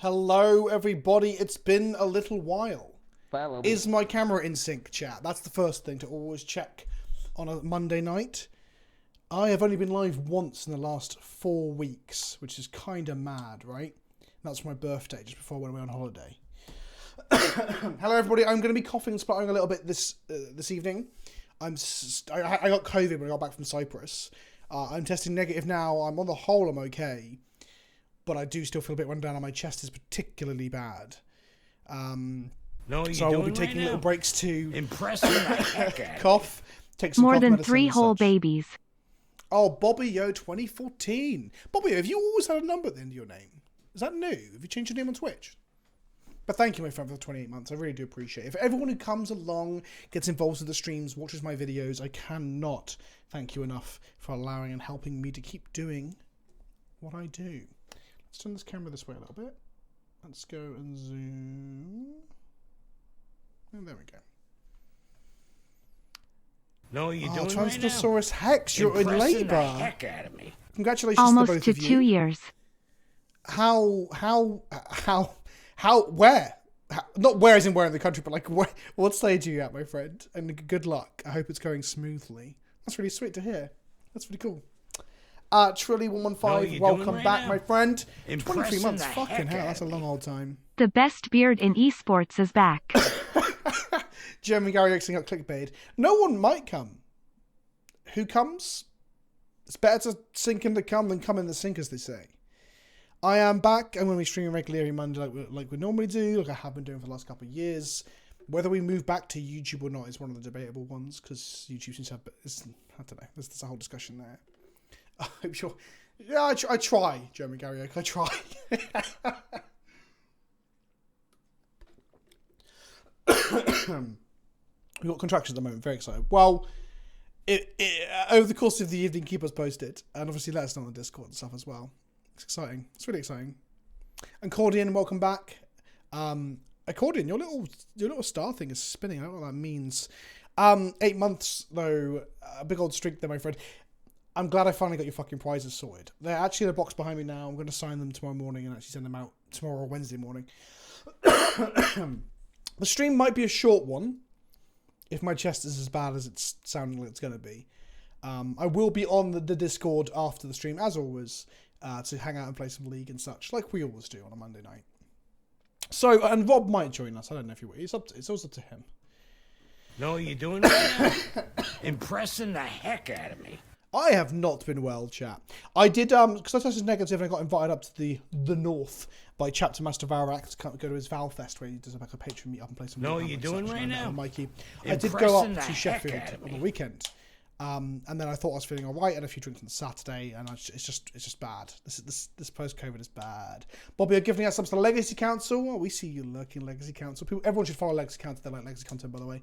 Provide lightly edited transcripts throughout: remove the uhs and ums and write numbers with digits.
Hello, everybody. It's been a little while. Follow me. Is my camera in sync, chat? That's the first thing to always check on a Monday night. I have only been live once in the last 4 weeks, which is kind of mad, right? That's my birthday, just before I went away on holiday. Hello, everybody. I'm going to be coughing and spluttering a little bit this evening. I got COVID when I got back from Cyprus. I'm testing negative now. I'm on the whole, I'm okay. But I do still feel a bit run down, and my chest is particularly bad. So I will be taking little breaks to impress the heck out cough, take some More cough than medicine 3 and whole such. babies. Oh, Bobby Yo 2014. Bobby Yo, have you always had a number at the end of your name? Is that new? Have you changed your name on Twitch? But thank you, my friend, for the 28 months. I really do appreciate it. For everyone who comes along, gets involved with the streams, watches my videos, I cannot thank you enough for allowing and helping me to keep doing what I do. Let's turn this camera this way a little bit. Let's go and zoom. And there we go. No, you're doing right now. Transnosaurus Hex, you're in Impressing the labour. heck out of me. Congratulations to Almost both to of you. 2 years. Where? Not where as in where in the country, but like what stage are you at, my friend? And good luck. I hope it's going smoothly. That's really sweet to hear. That's really cool. Trilly115, welcome right back, now. my friend. Impressing 23 months, the fucking heck hell, out that's a of long me. old time. The best beard in esports is back. Jeremy Gary Xing up clickbait. No one might come. Who comes? It's better to sink in the come than come in the sink, as they say. I am back. I'm going to be streaming regularly every Monday like we normally do, like I have been doing for the last couple of years. Whether we move back to YouTube or not is one of the debatable ones, because YouTube seems to have... I don't know. There's a whole discussion there. I'm sure... Yeah, I try, Jeremy Gary. I try. We've got contractions at the moment. Very excited. Well, over the course of the evening, keep us posted. And obviously let us know on the Discord and stuff as well. It's exciting. It's really exciting. And Cordian, welcome back. Accordion, your little star thing is spinning. I don't know what that means. 8 months, though. A big old streak there, my friend. I'm glad I finally got your fucking prizes sorted. They're actually in a box behind me now. I'm going to sign them tomorrow morning and actually send them out tomorrow or Wednesday morning. The stream might be a short one, if my chest is as bad as it's sounding like it's going to be. I will be on the Discord after the stream, as always, to hang out and play some League and such, like we always do on a Monday night. So, and Rob might join us. I don't know if he will. It's always up to him. No, you're doing right now. Impressing the heck out of me. I have not been well, chat. I did, because I tested negative and I got invited up to the north by Chapter Master Valrak to go to his Valfest where he does like a Patreon meet up and play some... No, you're doing right now. Mikey. I did go up Impressing the to heck Sheffield out of on the me. weekend. And then I thought I was feeling all right, and a few drinks on Saturday, and it's just bad. This post-COVID is bad. Bobby, you're giving us some to the Legacy Council. Oh, we see you lurking, Legacy Council. Everyone should follow Legacy Council. They like Legacy content, by the way.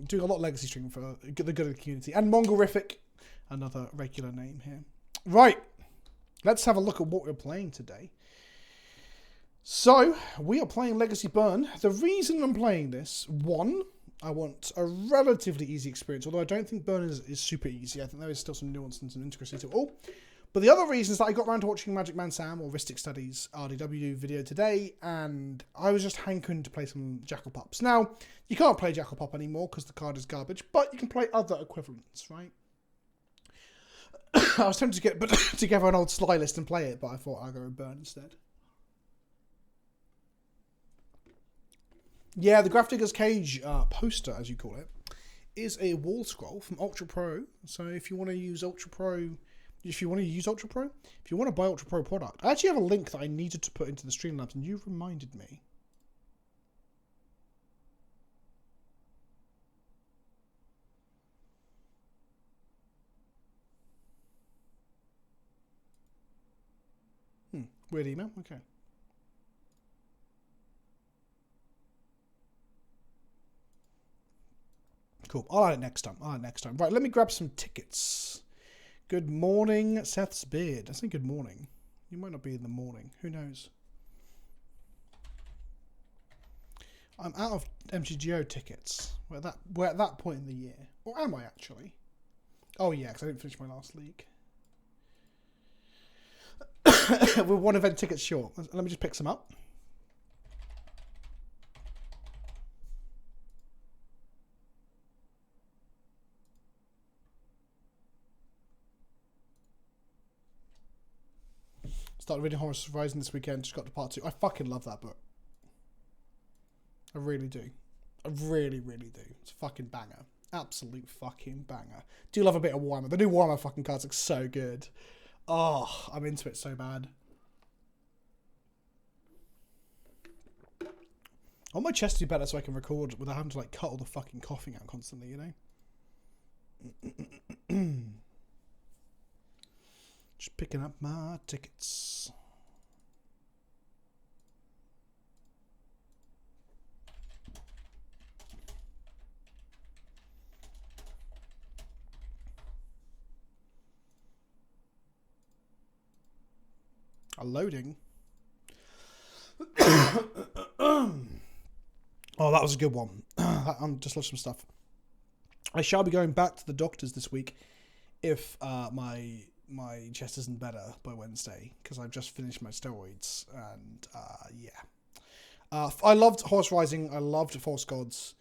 Doing a lot of Legacy streaming for the good of the community. And Mongolific, another regular name here. Right, let's have a look at what we're playing today. So, we are playing Legacy Burn. The reason I'm playing this, one, I want a relatively easy experience, although I don't think Burn is super easy. I think there is still some nuance and some intricacy to it all. But the other reason is that I got around to watching Magic Man Sam or Ristic Studies RDW video today, and I was just hankering to play some Jackal Pups. Now, you can't play Jackal Pup anymore because the card is garbage, but you can play other equivalents, right? I was tempted to get together an old Sly list and play it, but I thought I'd go with Burn instead. Yeah, the Grafdigger's Cage poster, as you call it, is a wall scroll from Ultra Pro. So if you want to use Ultra Pro, if you want to buy Ultra Pro product, I actually have a link that I needed to put into the Streamlabs, and you've reminded me. Weird email. Okay. Cool. I'll add it next time. Right, let me grab some tickets. Good morning, Seth's beard. I say good morning. You might not be in the morning. Who knows? I'm out of MTGO tickets. We're at that point in the year. Or am I actually? Oh yeah, because I didn't finish my last league. We're one event ticket short. Let me just pick some up. Started reading Horace Rising this weekend. Just got to part 2. I fucking love that book. I really do. I really, really do. It's a fucking banger. Absolute fucking banger. Do love a bit of Warhammer. The new Warhammer fucking cards look so good. Oh, I'm into it so bad. I want my chest to be better so I can record without having to like cut all the fucking coughing out constantly, you know? Just picking up my tickets. Loading. Oh, that was a good one. I'm just lost some stuff. I shall be going back to the doctors this week if my chest isn't better by Wednesday, because I've just finished my steroids, and yeah. I loved Horse Rising. I loved False Gods.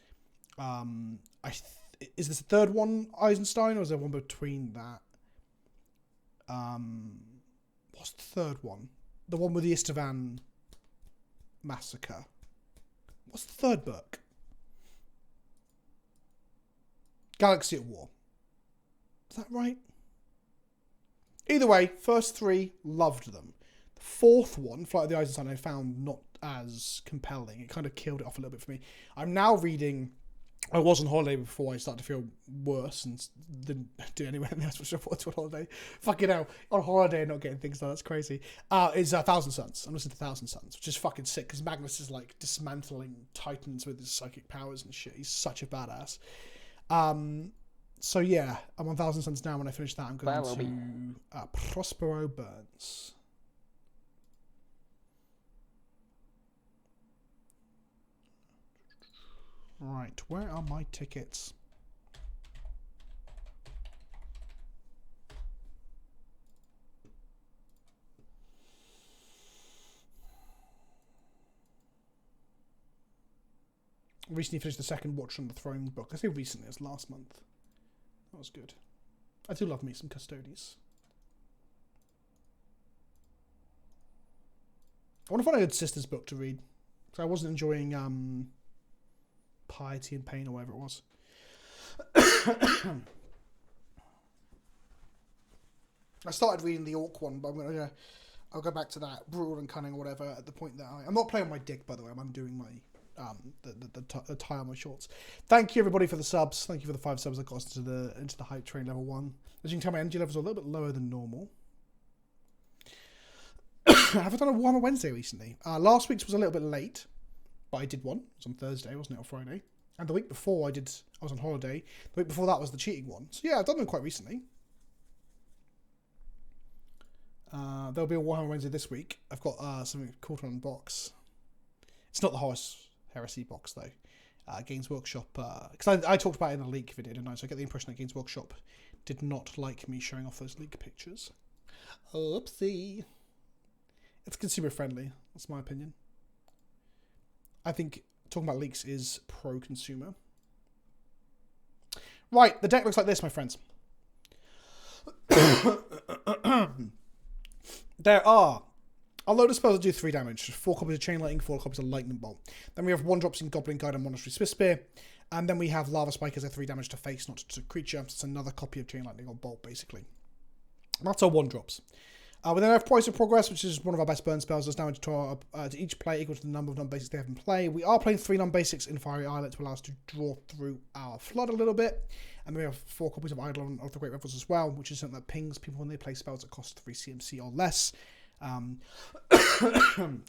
Is this the third one, Eisenstein, or is there one between that? What's the third one? The one with the Istvan massacre. What's the third book? Galaxy at War. Is that right? Either way, first 3, loved them. The fourth one, Flight of the Eisenstein, I found not as compelling. It kind of killed it off a little bit for me. I'm now reading... I was on holiday before I started to feel worse and didn't do anywhere else which I thought to on holiday. Fucking hell, on holiday and not getting things done, that's crazy. Is Thousand Suns. I'm listening to Thousand Suns, which is fucking sick, because Magnus is like dismantling Titans with his psychic powers and shit. He's such a badass. So yeah, I'm on Thousand Suns now. When I finish that, I'm going to Prospero Burns. Right, where are my tickets? Recently finished the second Watch on the Throne book. I say recently, it was last month. That was good. I do love me some Custodes. I want to find a good Sisters book to read, because I wasn't enjoying Piety and Pain or whatever it was. I started reading the Orc one, but I'll go back to that, Brutal and Cunning or whatever, at the point that I'm not playing my dick, by the way. I'm undoing my the tie on my shorts. Thank you everybody for the subs. Thank you for the 5 subs that got us into the hype train level 1. As you can tell, my energy levels are a little bit lower than normal. Have I done a Warhammer Wednesday recently? Last week's was a little bit late, but I did one. It was on Thursday, wasn't it, or Friday? And the week before I was on holiday. The week before that was the cheating one. So yeah, I've done them quite recently. There'll be a Warhammer Wednesday this week. I've got something cool to unbox. It's not the Horus Heresy box though. Games Workshop, because I talked about it in a leak video, didn't I? So I get the impression that Games Workshop did not like me showing off those leak pictures. Oopsie. It's consumer friendly. That's my opinion. I think talking about leaks is pro-consumer. Right, the deck looks like this, my friends. There are a load of spells that do 3 damage. 4 copies of Chain Lightning, 4 copies of Lightning Bolt. Then we have 1-drops in Goblin Guide and Monastery Swift Spear. And then we have Lava Spike as a 3 damage to face, not to creature. So it's another copy of Chain Lightning or Bolt, basically. And that's our 1-drops. We then have Price of Progress, which is one of our best burn spells. Does damage to each player equal to the number of non-basics they have in play. We are playing 3 non-basics in Fiery Islet to allow us to draw through our Flood a little bit. And then we have 4 copies of Eidolon of the Great Revels as well, which is something that pings people when they play spells that cost 3 CMC or less.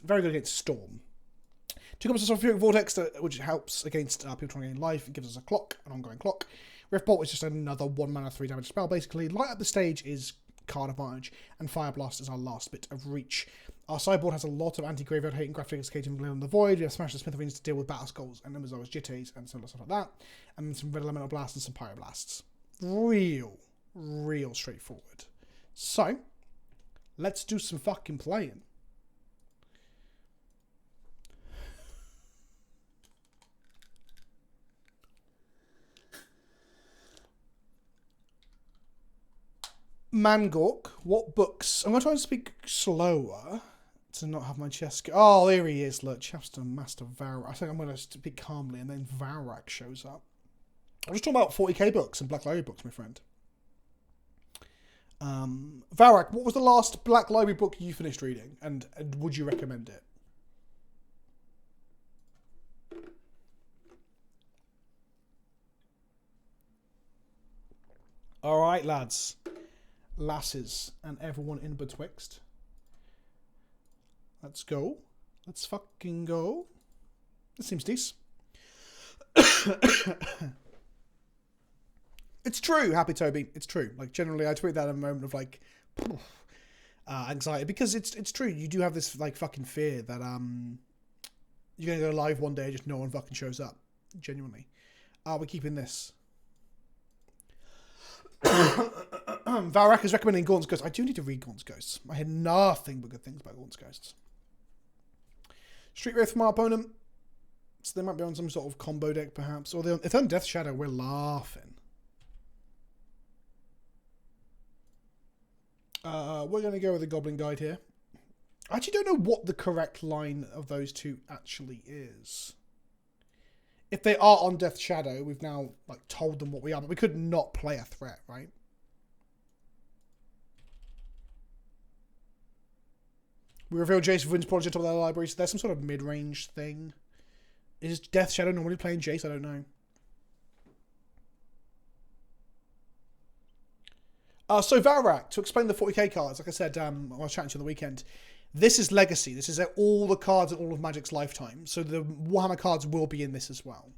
Very good against Storm. 2 copies of Sulfuric Vortex, which helps against people trying to gain life. It gives us a clock, an ongoing clock. Rift Bolt is just another 1 mana 3 damage spell, basically. Light up the stage is card advantage, and Fire Blast is our last bit of reach. Our sideboard has a lot of anti-graveyard hate and graphic escaping Glen on the Void. We have Smash the Smithereens to deal with Battle Skulls and Numbers Jitties and similar stuff like that. And then some Red Elemental Blasts and some Pyroblasts. Real straightforward. So, Let's do some fucking playing. Mangork, what books? I'm going to try and speak slower to not have my chest go. Oh, there he is. Look, Chapter Master Varak. I think I'm going to speak calmly and then Varak shows up. I'm just talking about 40k books and Black Library books, my friend. Varak, what was the last Black Library book you finished reading? And would you recommend it? Alright, lads. Lasses and everyone in betwixt. Let's go. Let's fucking go. This seems decent. It's true, Happy Toby. It's true. Like, generally, I tweet that in a moment of, like, anxiety. Because it's true. You do have this, like, fucking fear that, you're going to go live one day and just no one fucking shows up. Genuinely. We're keeping this. Varak is recommending Gaunt's Ghosts. I do need to read Gaunt's Ghosts. I heard nothing but good things about Gaunt's Ghosts. Street Wraith from our opponent. So they might be on some sort of combo deck, perhaps. Or if they're on Death Shadow, we're laughing. We're going to go with the Goblin Guide here. I actually don't know what the correct line of those two actually is. If they are on Death Shadow, we've now like told them what we are, but we could not play a threat, right? We reveal Jace with Wind's Prodigy on top of their library, so there's some sort of mid-range thing. Is Death Shadow normally playing Jace? I don't know. So Varak, to explain the 40k cards, like I said, I was chatting to you on the weekend. This is Legacy. This is all the cards in all of Magic's lifetime. So the Warhammer cards will be in this as well.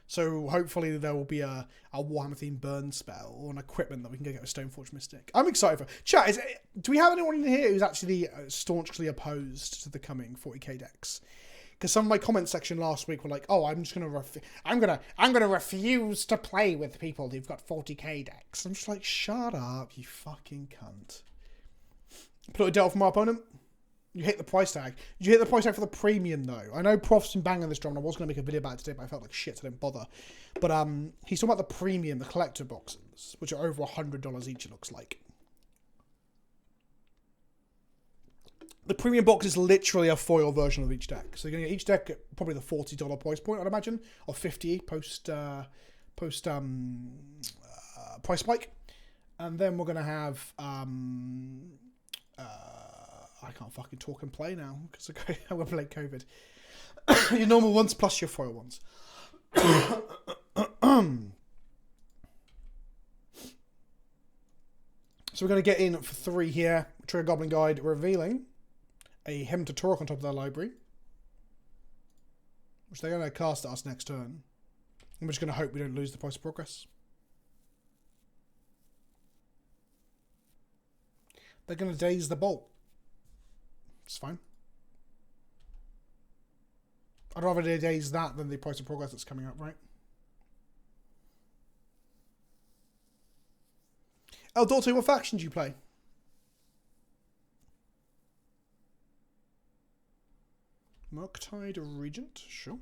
So hopefully there will be a Warhammer themed burn spell or an equipment that we can go get with Stoneforge Mystic. I'm excited for. Chat, do we have anyone in here who's actually staunchly opposed to the coming 40k decks? Because some of my comment section last week were like, "Oh, I'm just gonna refuse to play with people who've got 40k decks." I'm just like, "Shut up, you fucking cunt." Put a deal from our opponent. You hit the price tag. Did you hit the price tag for the premium, though? I know Prof's been banging this drum, and I was going to make a video about it today, but I felt like shit, so I didn't bother. But he's talking about the premium, the collector boxes, which are over $100 each, it looks like. The premium box is literally a foil version of each deck. So you're going to get each deck at probably the $40 price point, I'd imagine, or $50 post price spike. And then we're going to have... I can't fucking talk and play now because I'm going to play COVID. Your normal ones plus your foil ones. So we're going to get in for 3 here. Trigger Goblin Guide revealing a Hymn to Torok on top of their library, which they're going to cast at us next turn. I'm just going to hope we don't lose the price of progress. They're going to daze the bolt. It's fine. I'd rather they daze that than the price of progress that's coming up, right? El Dorte, what faction do you play? Murktide Regent, sure.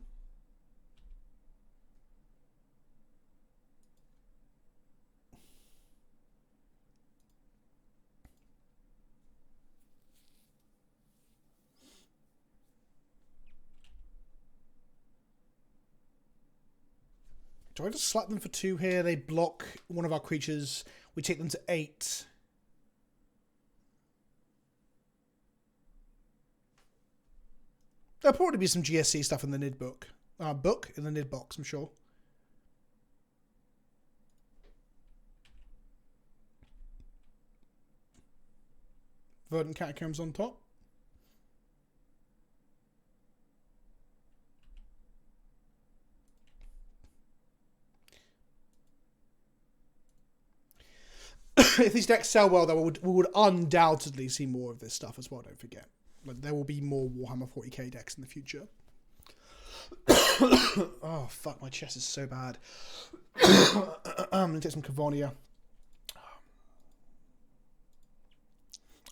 Do I just slap them for 2 here? They block one of our creatures. We take them to 8. There'll probably be some GSC stuff in the NID book. In the NID box, I'm sure. Verdant Catacombs on top. If these decks sell well, though, we would undoubtedly see more of this stuff as well, don't forget. Like, there will be more Warhammer 40k decks in the future. Oh, fuck, my chest is so bad. I'm going to take some Cavonia.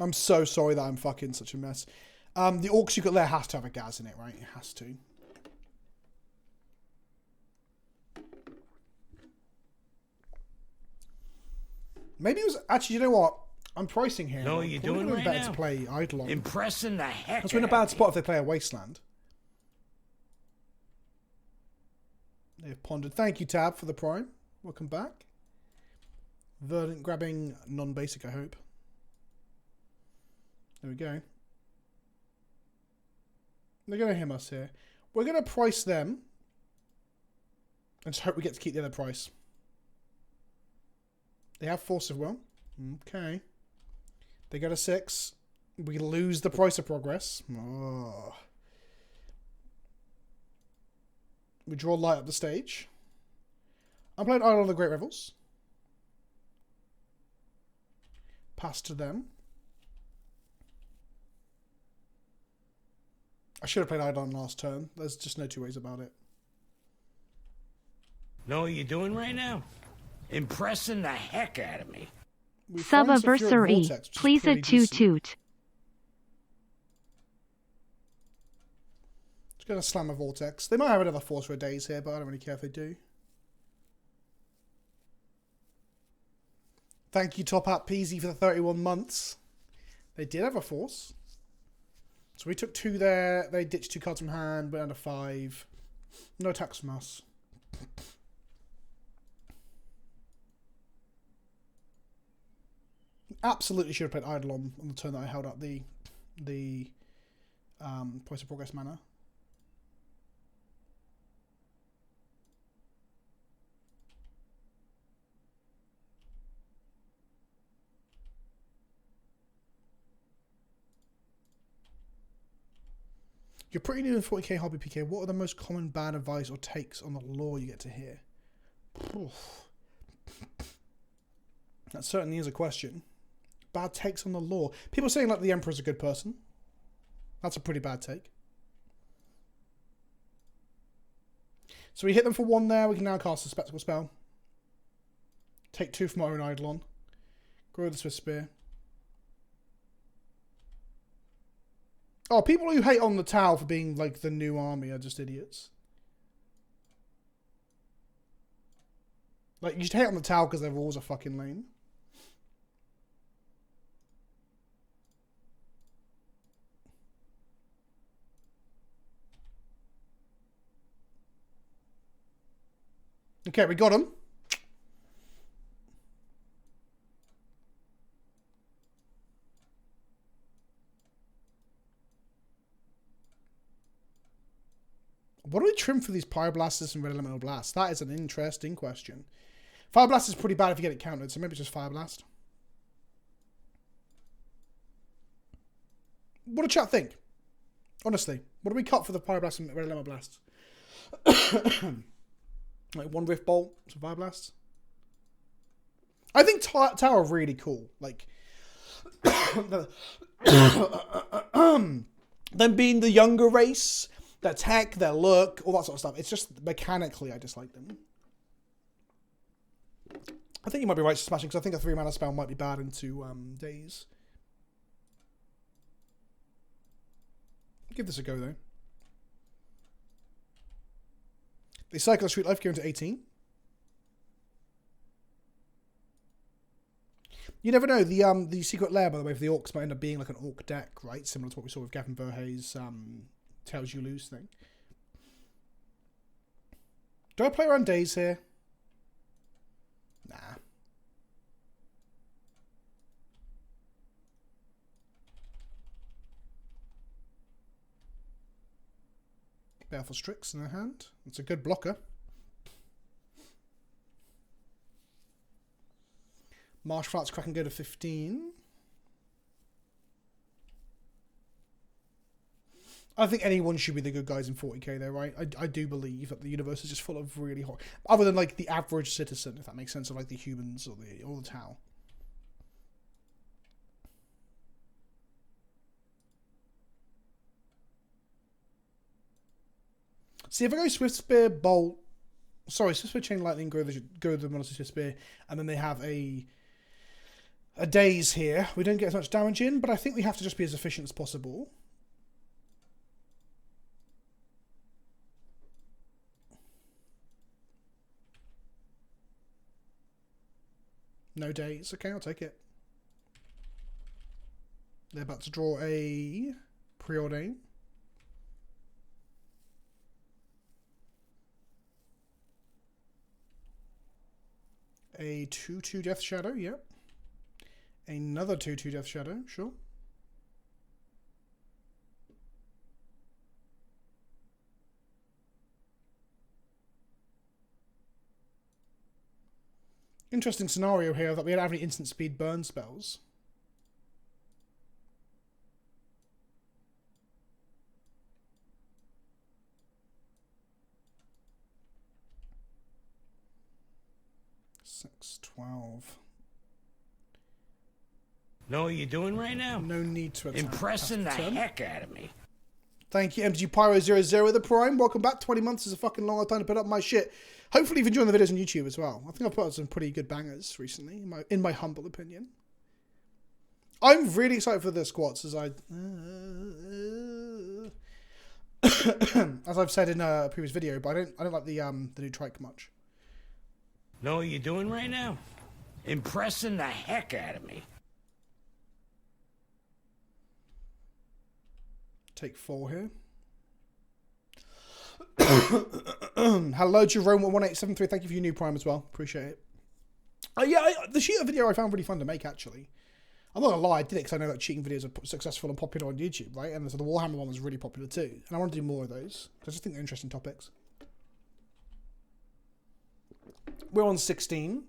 I'm so sorry that I'm fucking such a mess. The orcs you got there has to have a gas in it, right? It has to. Maybe it was... Actually, you know what? I'm pricing here. Know what you're doing right better now? to play Eidolon. Impressing the heck That's in a bad spot if they play a Wasteland. They've pondered. Thank you, Tab, for the prime. Welcome back. Verdant grabbing non-basic, I hope. There we go. They're going to him us here. We're going to price them. And just hope we get to keep the other price. They have force as well. Okay. They go to 6. We lose the price of progress. Oh. We draw light up the stage. I'm playing Isle of the Great Revels. Pass to them. I should have played Eidolon last turn. There's just no two ways about it. Know what you're doing right now? Impressing the heck out of me. Subiversary, please a toot. Just gonna slam a vortex. They might have another force for days here, but I don't really care if they do. Thank you, Top Hat Peasy, for the 31 months. They did have a force. So we took 2 there. They ditched 2 cards from hand, went down to 5. No attacks from us. Absolutely should have played Eidolon on the turn that I held up the Price of Progress mana. You're pretty new in 40k hobby, PK. What are the most common bad advice or takes on the lore you get to hear? Oof. That certainly is a question. Bad takes on the lore. People saying like the Emperor's a good person. That's a pretty bad take. So we hit them for 1 there. We can now cast a Spectacle spell. Take 2 from our own Eidolon. Grow the Swift Spear. Oh, people who hate on the Tau for being like the new army are just idiots. Like, you should hate on the Tau because their rules are fucking lame. Okay, we got him. What do we trim for these Pyroblasters and Red Elemental Blasts? That is an interesting question. Fire Blast is pretty bad if you get it countered, so maybe just Fire Blast. What do chat think? Honestly, what do we cut for the Pyroblast and Red Elemental Blasts? Like 1 Rift Bolt, some Fire Blasts. I think Tower are really cool. Like, them being the younger race, their tech, their look, all that sort of stuff. It's just mechanically I dislike them. I think you might be right to smashing because I think a 3 mana spell might be bad into days. Give this a go though. They cycle a Sweet Life, going to 18. You never know. The Secret Lair, by the way, for the Orcs might end up being like an Orc deck, right? Similar to what we saw with Gavin Verhey's Tells You Lose thing. Do I play around days here? Nah. Baleful Strix in her hand. It's a good blocker. Marsh Flats Kraken go to 15. I think anyone should be the good guys in 40k though, right? I do believe that the universe is just full of really hot... Other than like the average citizen, if that makes sense, of like the humans or the Tau. See, if I go Swift Spear, Bolt... Sorry, Swift Spear, Chain Lightning, go the Monster Swift Spear, and then they have a a daze here. We don't get as much damage in, but I think we have to just be as efficient as possible. No daze. Okay, I'll take it. They're about to draw a preordain. A 2/2 Death Shadow, yep. Another 2/2 Death Shadow, sure. Interesting scenario here that we don't have any instant speed burn spells. Six, 12. Know what you're doing right now? No need to attack. Impressing the heck out of me. Thank you, MG Pyro00 with the Prime. Welcome back. 20 months is a fucking long time to put up my shit. Hopefully you've enjoyed the videos on YouTube as well. I think I've put up some pretty good bangers recently, in my humble opinion. I'm really excited for the squats, as I... as I've said in a previous video, but I don't like the new trike much. Know what you're doing right now? Impressing the heck out of me. Take 4 here. Hello, Jerome1873. Thank you for your new Prime as well. Appreciate it. Yeah, the shooter video I found really fun to make, actually. I'm not gonna lie, I did it because I know that cheating videos are successful and popular on YouTube, right? And so the Warhammer one was really popular too. And I want to do more of those. I just think they're interesting topics. We're on 16.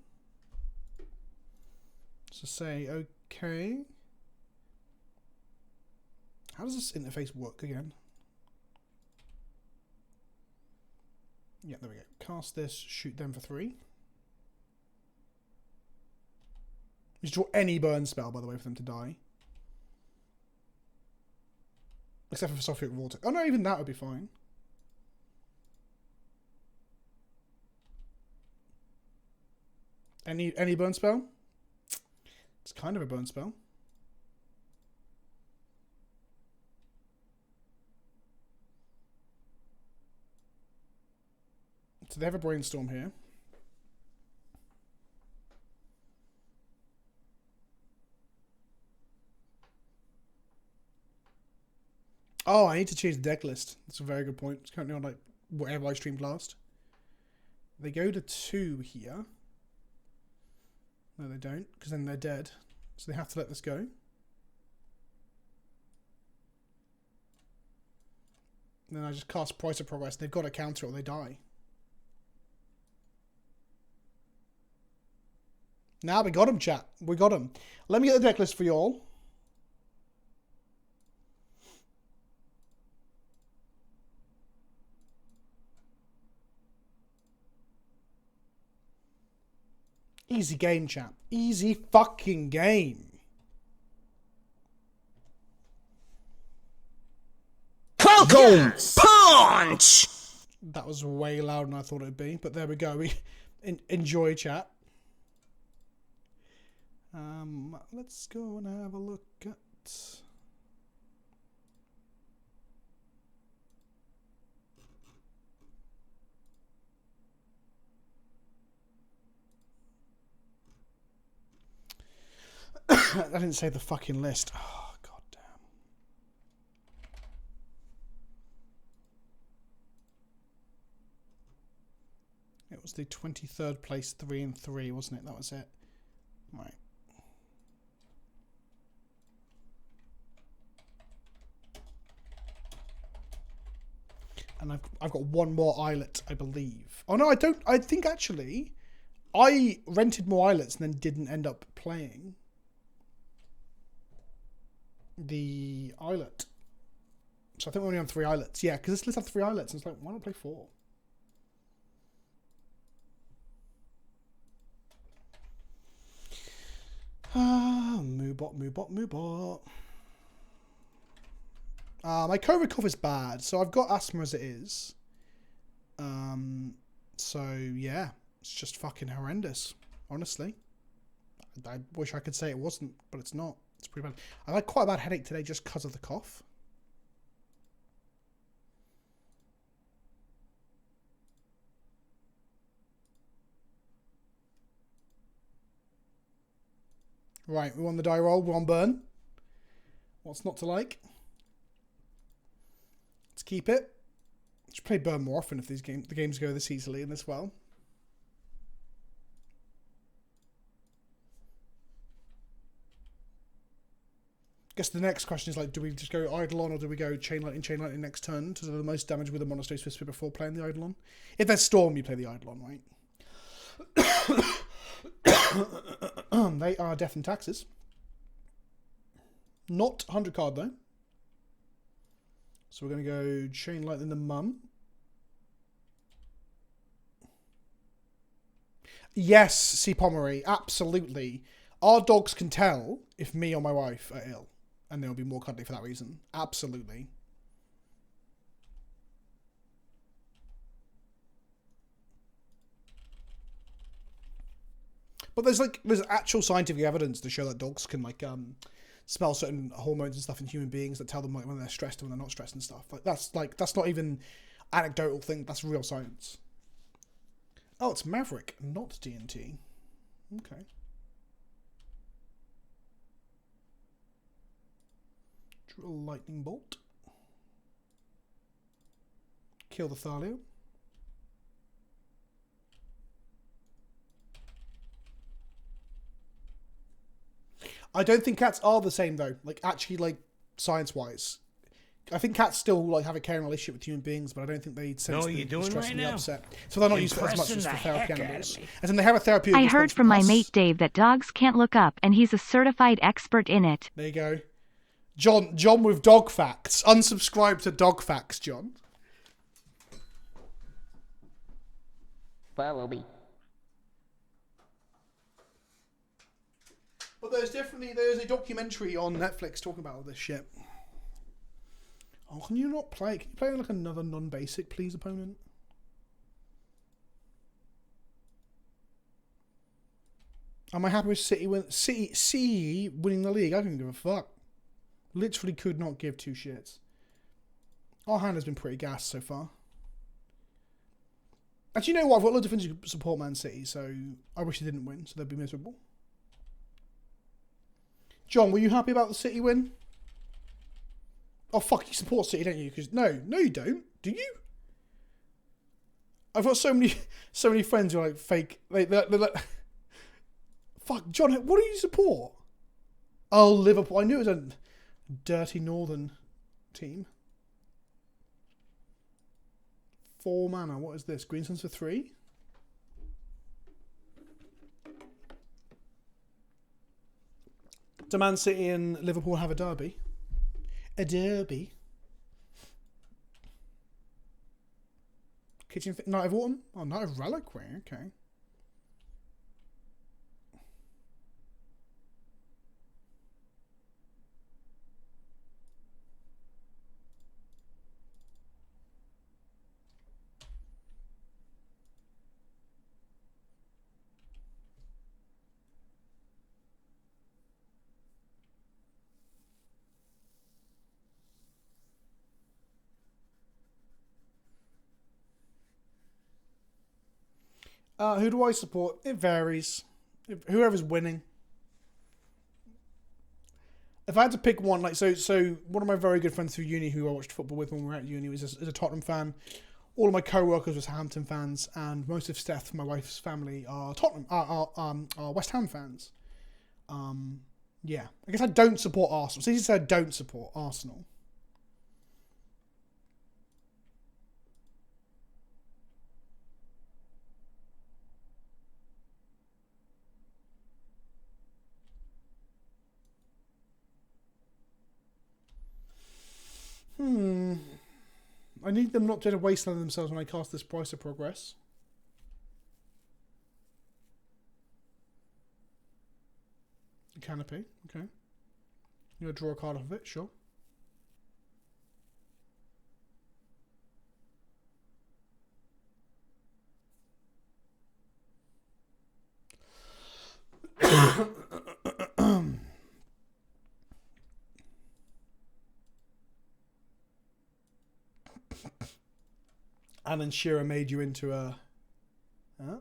So say, okay. How does this interface work again? Yeah, there we go. Cast this, shoot them for 3. Just draw any burn spell, by the way, for them to die. Except for Sulfuric Vortex. Oh no, even that would be fine. Any burn spell? It's kind of a burn spell. So they have a brainstorm here. Oh, I need to change the deck list. That's a very good point. It's currently on like whatever I streamed last. They go to 2 here. No, they don't, because then they're dead. So they have to let this go. And then I just cast Price of Progress. They've got to counter it or they die. Now we got him, chat. We got him. Let me get the deck list for you all. Easy game, chat. Easy fucking game. Falcon Punch! That was way louder than I thought it would be, but there we go. We enjoy, chat. Let's go and have a look at... I didn't say the fucking list. Oh, god damn. It was the 23rd place, 3 and 3, wasn't it? That was it. Right. And I've got one more islet, I believe. Oh no, I don't. I think actually, I rented more islets and then didn't end up playing the islet. So I think we're only on 3 islets. Yeah, because this list has 3 islets. And it's like, why not play 4? Moobot, moobot, moobot. My COVID cough is bad, so I've got asthma as it is. So yeah, it's just fucking horrendous, honestly. I wish I could say it wasn't, but it's not. It's pretty bad. I had quite a bad headache today just because of the cough. Right, we're on the die roll. We're on burn. What's not to like? Let's keep it. Should play burn more often if the games go this easily and this well. Guess the next question is like, do we just go Eidolon or do we go chain lightning next turn to do the most damage with the Monastery's Whisper before playing the Eidolon? If there's Storm, you play the Eidolon, right? They are death and taxes. Not 100 card though. So we're going to go chain lightning the mum. Yes, C. Pomery, absolutely. Our dogs can tell if me or my wife are ill, and they'll be more cuddly for that reason. Absolutely. But there's actual scientific evidence to show that dogs can smell certain hormones and stuff in human beings that tell them when they're stressed and when they're not stressed and stuff. That's not even anecdotal thing. That's real science. Oh, it's Maverick, not D&T. Okay. Draw a lightning bolt. Kill the Thalio. I don't think cats are the same though. Actually, science-wise, I think cats still have a caring relationship with human beings, but I don't think they sense the stress and the upset. So they're not used as much as for therapy animals. As in, they have a therapeutic I response heard from my us. mate Dave that dogs can't look up, and he's a certified expert in it. There you go. John with dog facts. Unsubscribe to dog facts, John. Follow me. But there's a documentary on Netflix talking about all this shit. Oh, can you not play? Can you play another non-basic, please, opponent? Am I happy with City winning the league? I don't give a fuck. Literally could not give two shits. Our hand has been pretty gassed so far. Actually, you know what? I've got loads of things to support Man City, so I wish they didn't win, so they'd be miserable. John, were you happy about the City win? Oh, fuck, you support City, don't you? Because no, you don't. Do you? I've got so many friends who are fake. They're like, fuck, John, what do you support? Oh, Liverpool. I knew it was a dirty northern team. 4 mana. What is this? Greenstones for 3? Do Man City and Liverpool have a derby? A derby? Night of Autumn? Oh, Night of Reliquary. Okay. Who do I support? It varies. Whoever's winning. If I had to pick one, so one of my very good friends through uni who I watched football with when we were at uni is a Tottenham fan. All of my co-workers were Southampton fans, and most of Steph, my wife's family, are West Ham fans. Yeah, I guess I don't support Arsenal. So you said I don't support Arsenal. I need them not to wasteland themselves when I cast this Price of Progress. Canopy, okay. You gonna draw a card off of it, sure. Alan Shearer made you into a... Huh?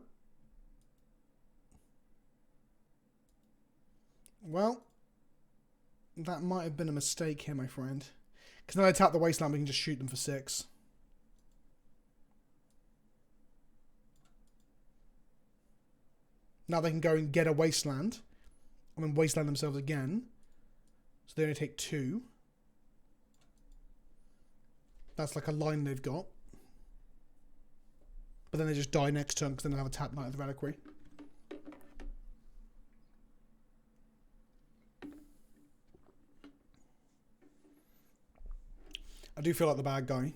Well, that might have been a mistake here, my friend. Because then I tap the wasteland, we can just shoot them for 6. Now they can go and get a wasteland. And then wasteland themselves again. So they only take 2. That's like a line they've got. But then they just die next turn because then they have a tap Knight of the Reliquary. I do feel like the bad guy.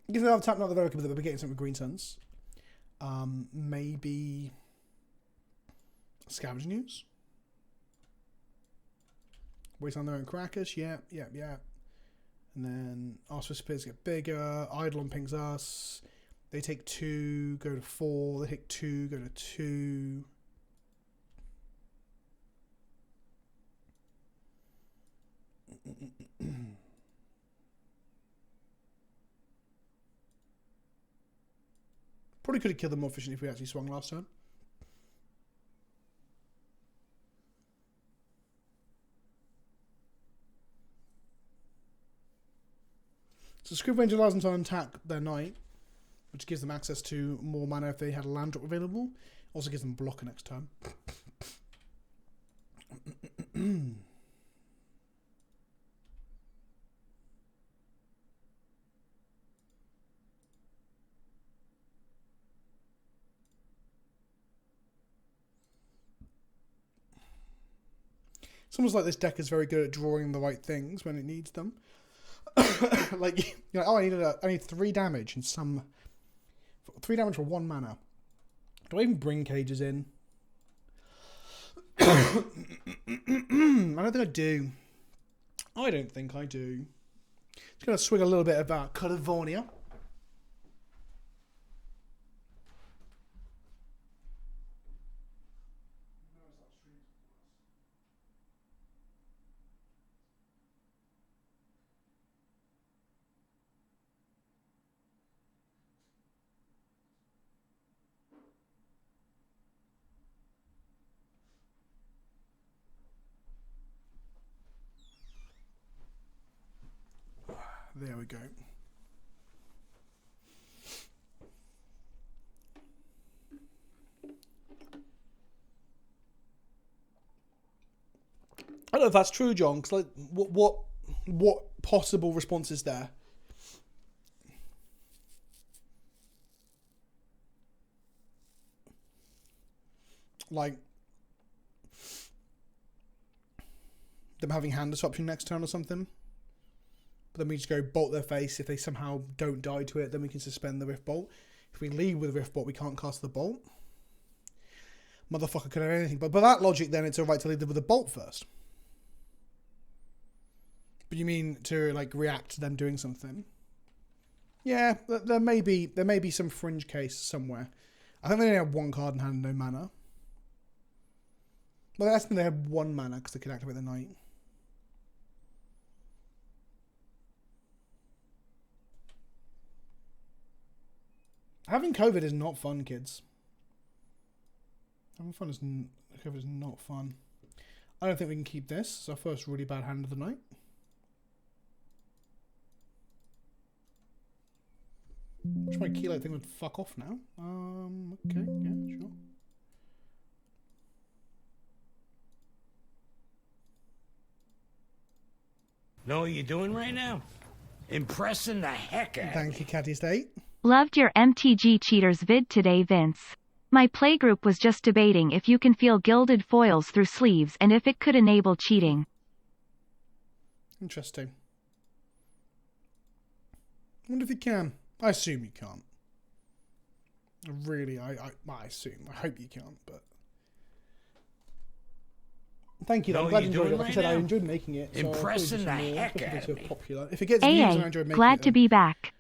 Because they have a tap Knight of the Reliquary, but they're getting something with green suns. Maybe Scavenge News. Waste on their own crackers. Yeah. And then Ask for Spears get bigger. Eidolon pings us. They take 2, go to 4. They take 2, go to 2. Probably could have killed them more efficiently if we actually swung last turn. So Scrib Ranger allows them to untap their knight, which gives them access to more mana if they had a land drop available. Also gives them blocker next turn. It's almost like this deck is very good at drawing the right things when it needs them. Like, you're like, oh, I need 3 damage and 3 damage for 1 mana. Do I even bring cages in? I don't think I do. I don't think I do. Just going to swing a little bit about California. There we go. I don't know if that's true, John. Because like, what possible response is there? Like them having hand disruption next turn or something. But then we just go bolt their face. If they somehow don't die to it, then we can suspend the Rift Bolt. If we lead with Rift Bolt, we can't cast the Bolt. Motherfucker could have anything. But by that logic, then it's alright to lead them with a Bolt first. But you mean to like react to them doing something? Yeah, there may be some fringe case somewhere. I think they only have 1 card in hand, no mana. Well, that's when they have 1 mana because they could activate the Knight. Having COVID is not fun, kids. Having fun is COVID is not fun. I don't think we can keep this. It's our first really bad hand of the night. Wish my Keylight thing would fuck off now. Okay, yeah, sure. Know what you're doing right now? Impressing the heck out of me. Thank you, Catty State. Loved your MTG Cheaters vid today, Vince. My playgroup was just debating if you can feel gilded foils through sleeves and if it could enable cheating. Interesting. I wonder if you can. I assume you can't. Really, I assume. I hope you can't, but... Thank you, though. I'm glad you enjoyed it. Like I said, I enjoyed making it. So Impressing the heck out of me. Popular. If it gets views and I enjoy making it... Glad to be back.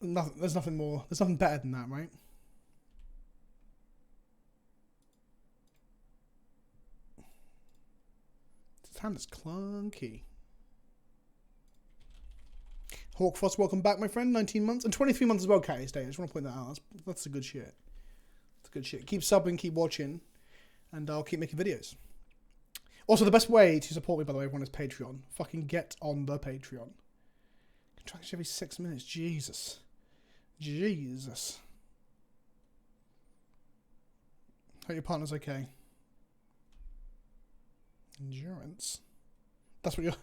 There's nothing more. There's nothing better than that, right? hand is clunky. Hawkfrost, welcome back, my friend. 19 months and 23 months as well, Catty's Day. I just want to point that out. That's the good shit. That's good shit. Keep subbing, keep watching, and I'll keep making videos. Also, the best way to support me, by the way, everyone, is Patreon. Fucking get on the Patreon. Contraction every 6 minutes. Jesus. Jesus. Hope your partner's okay. Endurance. That's what you're...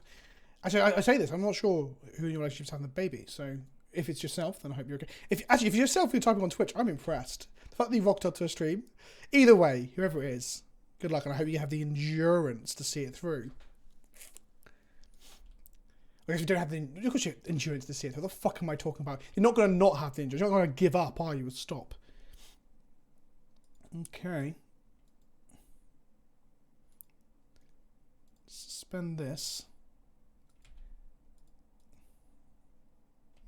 Actually, I say this. I'm not sure who in your relationship's having the baby. So, if it's yourself, then I hope you're okay. If it's yourself who's typing on Twitch, I'm impressed. The fact that you rocked up to a stream. Either way, whoever it is, good luck, and I hope you have the endurance to see it through. Because you don't have the endurance to see it through. What the fuck am I talking about? You're not going to not have the endurance. You're not going to give up, are you? Stop. Okay. Suspend this.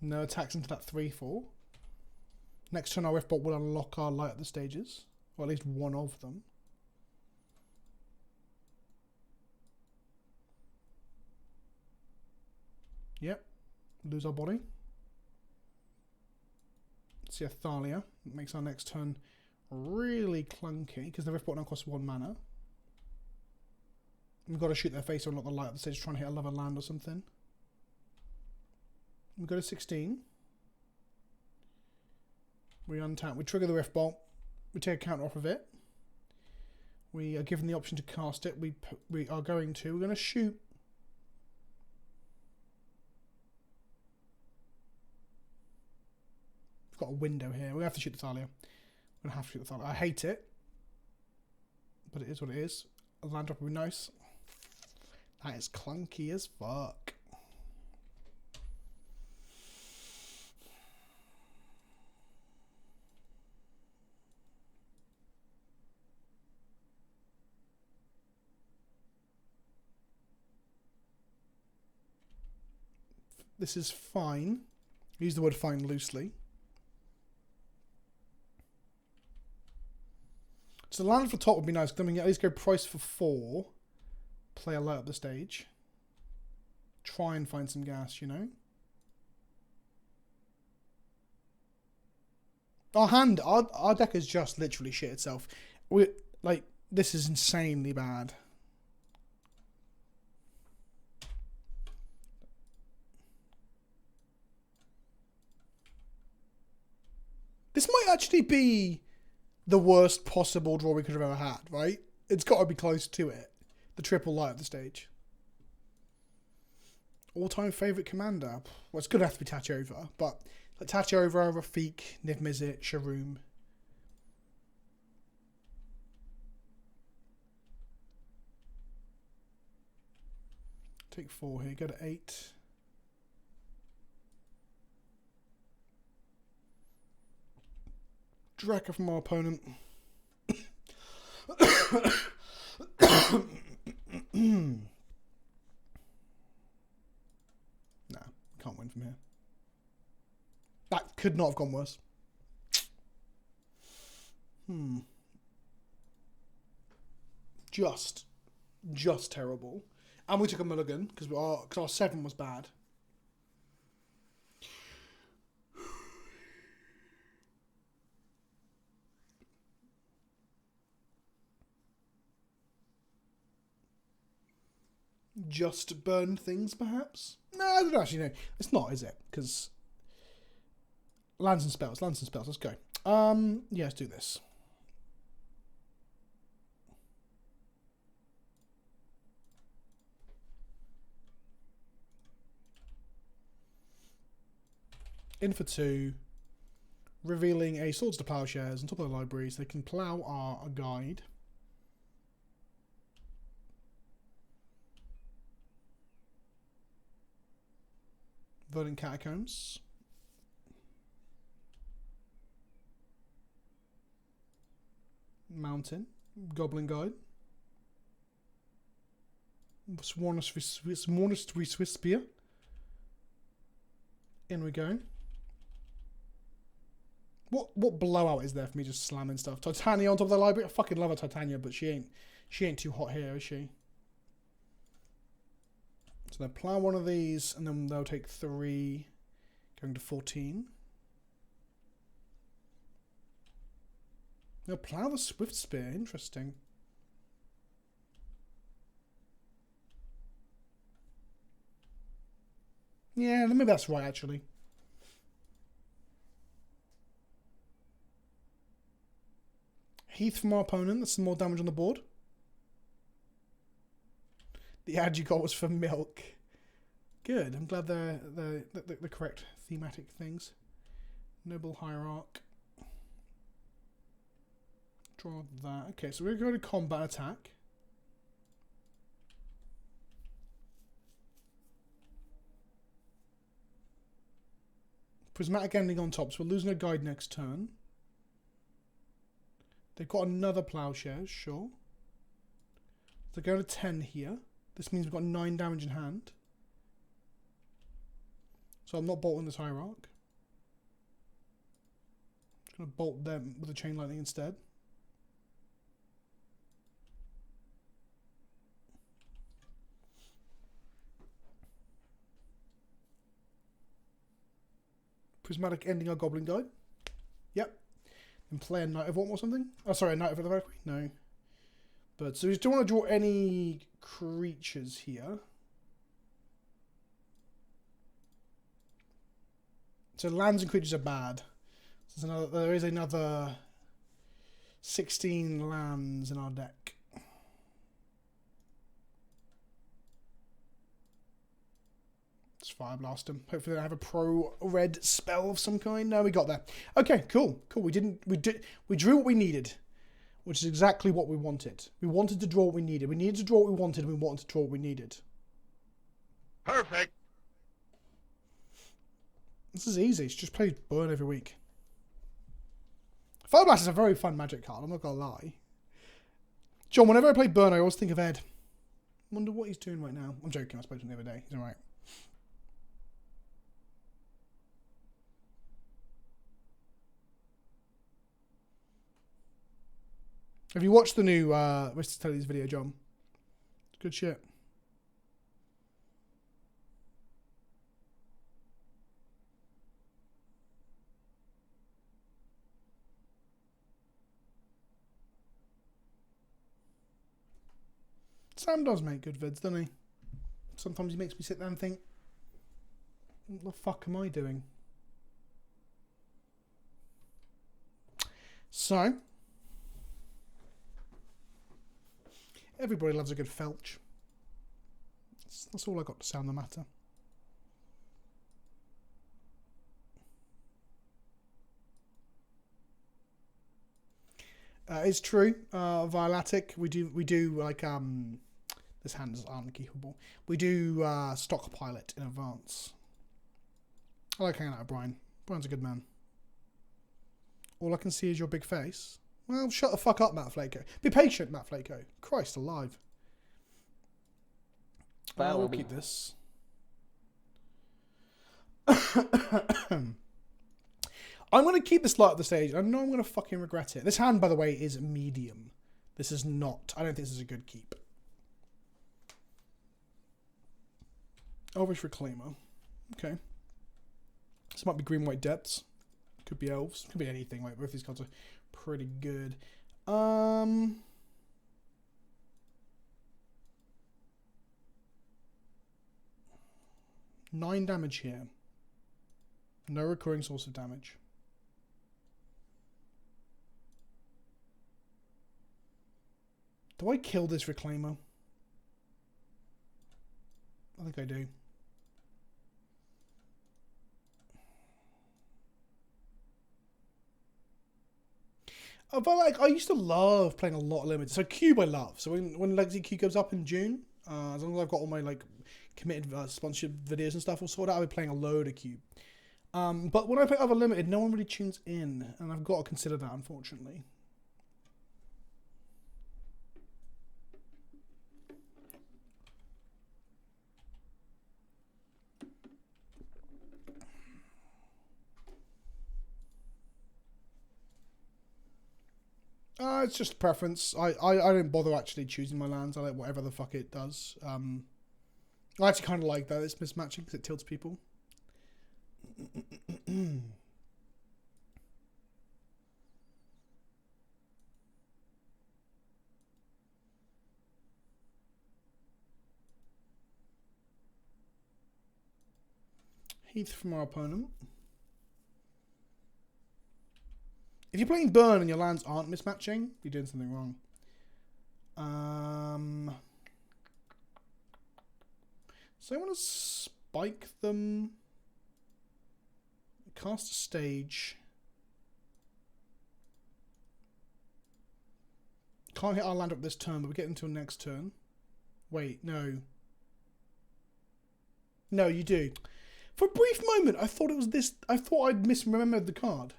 No attacks into that 3-4. Next turn, our Riftbot will unlock our light at the stages. Or at least one of them. Yep. Lose our body. See a Thalia. It makes our next turn really clunky because the Riftbot now costs 1 mana. We've got to shoot their face or unlock the light at the stage, trying to hit another land or something. We go to 16. We untap. We trigger the Riftbolt. We take a counter off of it. We are given the option to cast it. We are going to. We're going to shoot. We've got a window here. We have to shoot the Thalia. We're going to have to shoot the Thalia. I hate it, but it is what it is. A land drop would be nice. That is clunky as fuck. This is fine. I use the word fine loosely. So the land for top would be nice. Then we can at least go price for 4. Play a light up the stage. Try and find some gas, you know. Our deck is just literally shit itself. This is insanely bad. This might actually be the worst possible draw we could have ever had, right? It's got to be close to it. The triple light of the stage. All-time favourite commander? Well, it's going to have to be Tachyova, but like Tachyova, Rafik, Niv Mizzet, Sharoom. Take 4 here, go to 8. Draka from our opponent. Nah, can't win from here. That could not have gone worse. Just terrible. And we took a mulligan because our 7 was bad. Just burn things, perhaps? No, I don't actually know. It's not, is it? Because lands and spells. Let's go. Yeah, let's do this. In for 2. Revealing a Swords to Plowshares on top of the library so they can plow our guide. Verdant Catacombs. Mountain. Goblin Guide. Monastery Swiss Spear. In we go. What blowout is there for me just slamming stuff? Titania on top of the library? I fucking love a Titania, but she ain't too hot here, is she? So they'll plough one of these, and then they'll take 3, going to 14. They'll plough the Swift Spear. Interesting. Yeah, maybe that's right, actually. Heath from our opponent. That's some more damage on the board. The ad you got was for milk. Good. I'm glad they're the correct thematic things. Noble Hierarch. Draw that. Okay, so we're going to combat attack. Prismatic Ending on top, so we're losing a guide next turn. They've got another Plowshare, sure. They're going to 10 here. This means we've got 9 damage in hand. So I'm not bolting this Hierarch. I'm just going to bolt them with a Chain Lightning instead. Prismatic Ending our Goblin Guide. Yep. And play a Knight of what or something? Oh, sorry, a Knight of the Valkyrie? No. But so we don't want to draw any creatures here. So lands and creatures are bad. So there is another 16 lands in our deck. Let's Fire Blast him. Hopefully they have a pro red spell of some kind. No, we got there. Okay, cool. Cool. We drew what we needed, which is exactly what we wanted. We wanted to draw what we needed. We needed to draw what we wanted, and we wanted to draw what we needed. Perfect. This is easy. It's just play Burn every week. Fire Blast is a very fun Magic card, I'm not gonna lie. John, whenever I play Burn, I always think of Ed. Wonder what he's doing right now. I'm joking, I spoke to him the other day. He's alright. Have you watched the new Mr. Telly's video, John? It's good shit. Sam does make good vids, doesn't he? Sometimes he makes me sit there and think, what the fuck am I doing? So, everybody loves a good felch. That's all I got to say on the matter. It's true. Violatic, we do like this hand aren't keepable. We do stockpile it in advance. I like hanging out with Brian. Brian's a good man. All I can see is your big face. Well, shut the fuck up, Matt Flako. Be patient, Matt Flako. Christ alive. We'll keep this. I'm going to keep this light at the stage. I know I'm going to fucking regret it. This hand, by the way, is medium. This is not. I don't think this is a good keep. Elvish Reclaimer. Okay. This might be Green White Depths. Could be Elves. Could be anything. Like, both these cards are pretty good. 9 damage here. No recurring source of damage. Do I kill this Reclaimer? I think I do. But like, I used to love playing a lot of limited. So Cube I love. So when Legacy Cube goes up in June, as long as I've got all my like committed sponsorship videos and stuff all sorted out, I'll be playing a load of Cube. But when I play other limited, no one really tunes in, and I've got to consider that, unfortunately. It's just preference. I don't bother actually choosing my lands. I like whatever the fuck it does. I actually kind of like that. It's mismatching because it tilts people. Heath from our opponent. If you're playing burn and your lands aren't mismatching, you're doing something wrong. So I want to spike them. Cast a stage. Can't hit our land up this turn, but we get until next turn. Wait, no. No, you do. For a brief moment, I thought it was this. I thought I'd misremembered the card.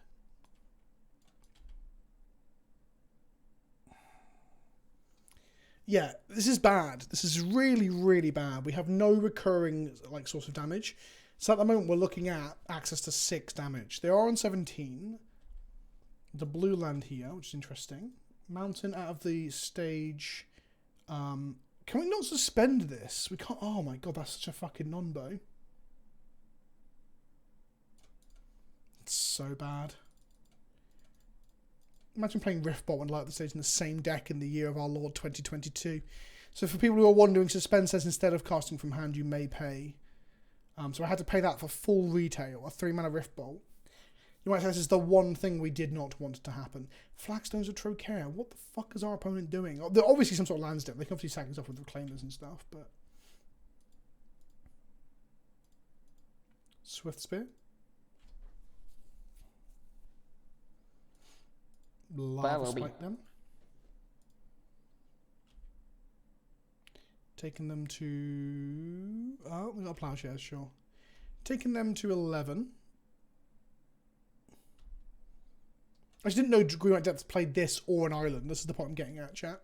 Yeah, this is bad. This is really, really bad. We have no recurring like source of damage. So at the moment we're looking at access to 6 damage. They are on 17. The blue land here, which is interesting. Mountain out of the stage. Can we not suspend this? We can't. Oh my god, that's such a fucking non-bow. It's so bad. Imagine playing Riftbolt and Light Up the Stage in the same deck in the year of our Lord 2022. So for people who are wondering, suspend says instead of casting from hand, you may pay. So I had to pay that for full retail, a 3-mana Riftbolt. You might say this is the one thing we did not want to happen. Flagstones of Trocare. What the fuck is our opponent doing? They're obviously some sort of lands deck. They can obviously sack us off with Reclaimers and stuff, but... Swift Spear. Lava Spike them. Taking them to... Oh, we got Plowshares, sure. Taking them to 11. I just didn't know Green White Depths played this or an island. This is the point I'm getting at, chat.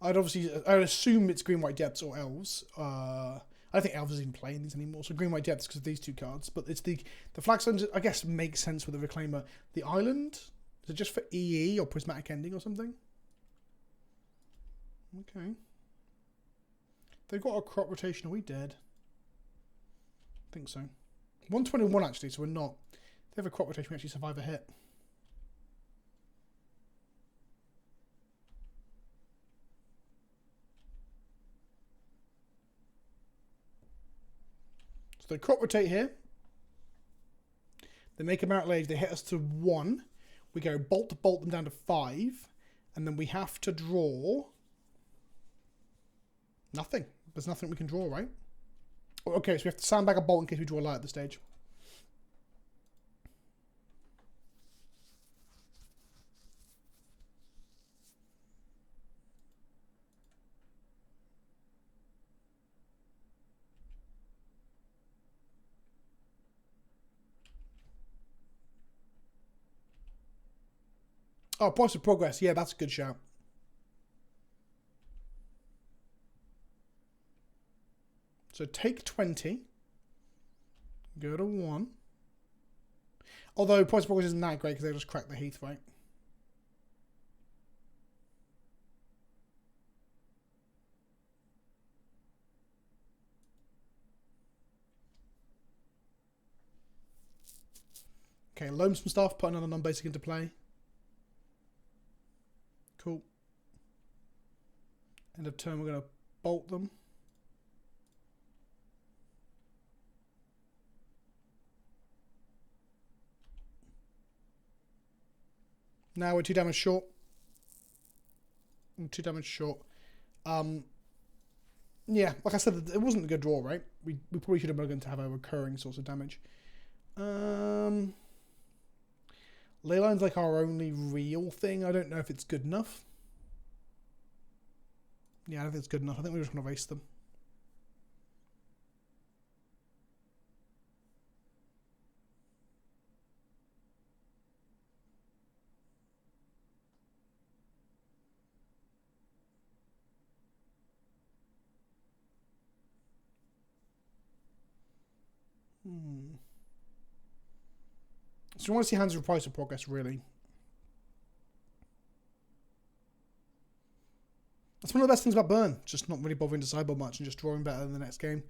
I'd assume it's Green White Depths or Elves. I don't think Elves is even playing these anymore. So Green White Depths because of these 2 cards. But it's the Flagstones, I guess, makes sense with the Reclaimer. The island... Is it just for EE or Prismatic Ending or something? Okay. They've got a crop rotation. Are we dead? I think so. 121 actually, so we're not. If they have a crop rotation, we actually survive a hit. So they crop rotate here. They make a merit Lage. They hit us to 1. We go bolt to bolt them down to 5, and then we have to draw nothing. There's nothing we can draw, right? Okay, so we have to sandbag a bolt in case we draw a light at the stage. Oh, points of progress. Yeah, that's a good shout. So take 20. Go to 1. Although points of progress isn't that great because they just crack the Heath, right? Okay, loam some stuff, put another non-basic into play. Cool. End of turn, we're going to bolt them. Now we're 2 damage short. 2 damage short. Yeah, like I said, it wasn't a good draw, right? We probably should have been going to have a recurring source of damage. Leyline's like our only real thing. I don't know if it's good enough. Yeah, I don't think it's good enough. I think we're just going to erase them. So we want to see Hands of Price of Progress, really. That's one of the best things about Burn. Just not really bothering to sideboard much and just drawing better in the next game.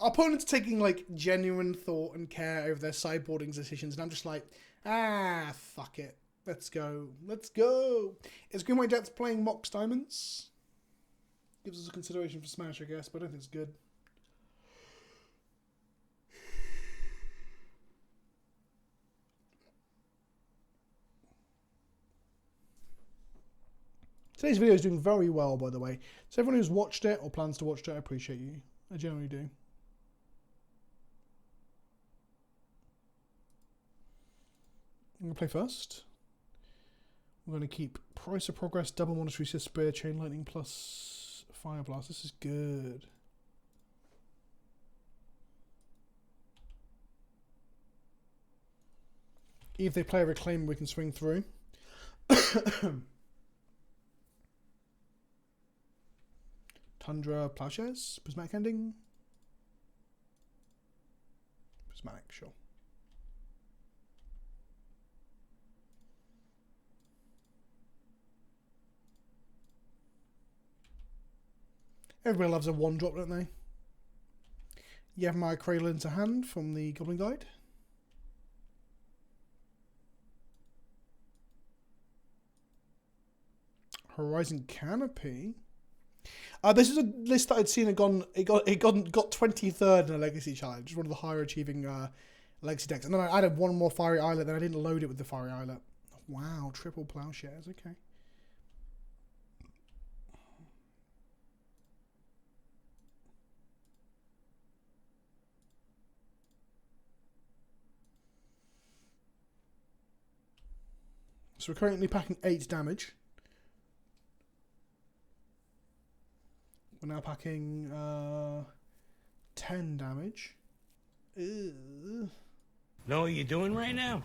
opponents taking like genuine thought and care over their sideboarding decisions, and I'm just like, fuck it. Let's go. Let's go. Is Green White Jets playing Mox Diamonds? Gives us a consideration for Smash, I guess, but I don't think it's good. Today's video is doing very well, by the way. So everyone who's watched it or plans to watch it, I appreciate you. I generally do. I'm going to play first. We're going to keep Price of Progress, Double Monetary Spear, Chain Lightning plus Fire Blast. This is good. If they play a Reclaim, we can swing through. Tundra, Plowshares, Prismatic Ending. Prismatic, sure. Everybody loves a one drop, don't they? You have my Cradle to hand from the Goblin Guide. Horizon Canopy. This is a list that I'd seen it got 23rd in a Legacy Challenge, one of the higher achieving Legacy decks. And then I added one more Fiery Islet, then I didn't load it with the Fiery Islet. Wow, triple Plowshares, okay. So we're currently packing 8 damage. We're now packing 10 damage. Ew. Know what you're doing right now?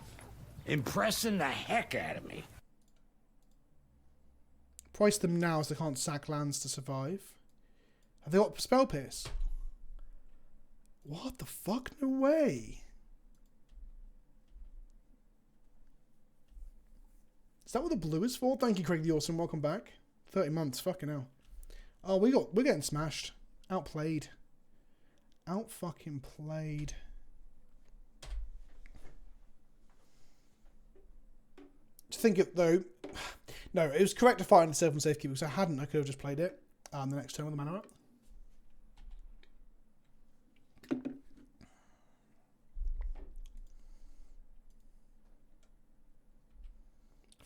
Impressing the heck out of me. Price them now so they can't sack lands to survive. Have they got Spell Pierce? What the fuck? No way. Is that what the blue is for? Thank you, Craig the Awesome. Welcome back. 30 months. Fucking hell. Oh, we're getting smashed. Outplayed. Out fucking played. To think it though. No, it was correct to fire into Sylvan Safekeeper because I hadn't. I could have just played it the next turn with the mana up.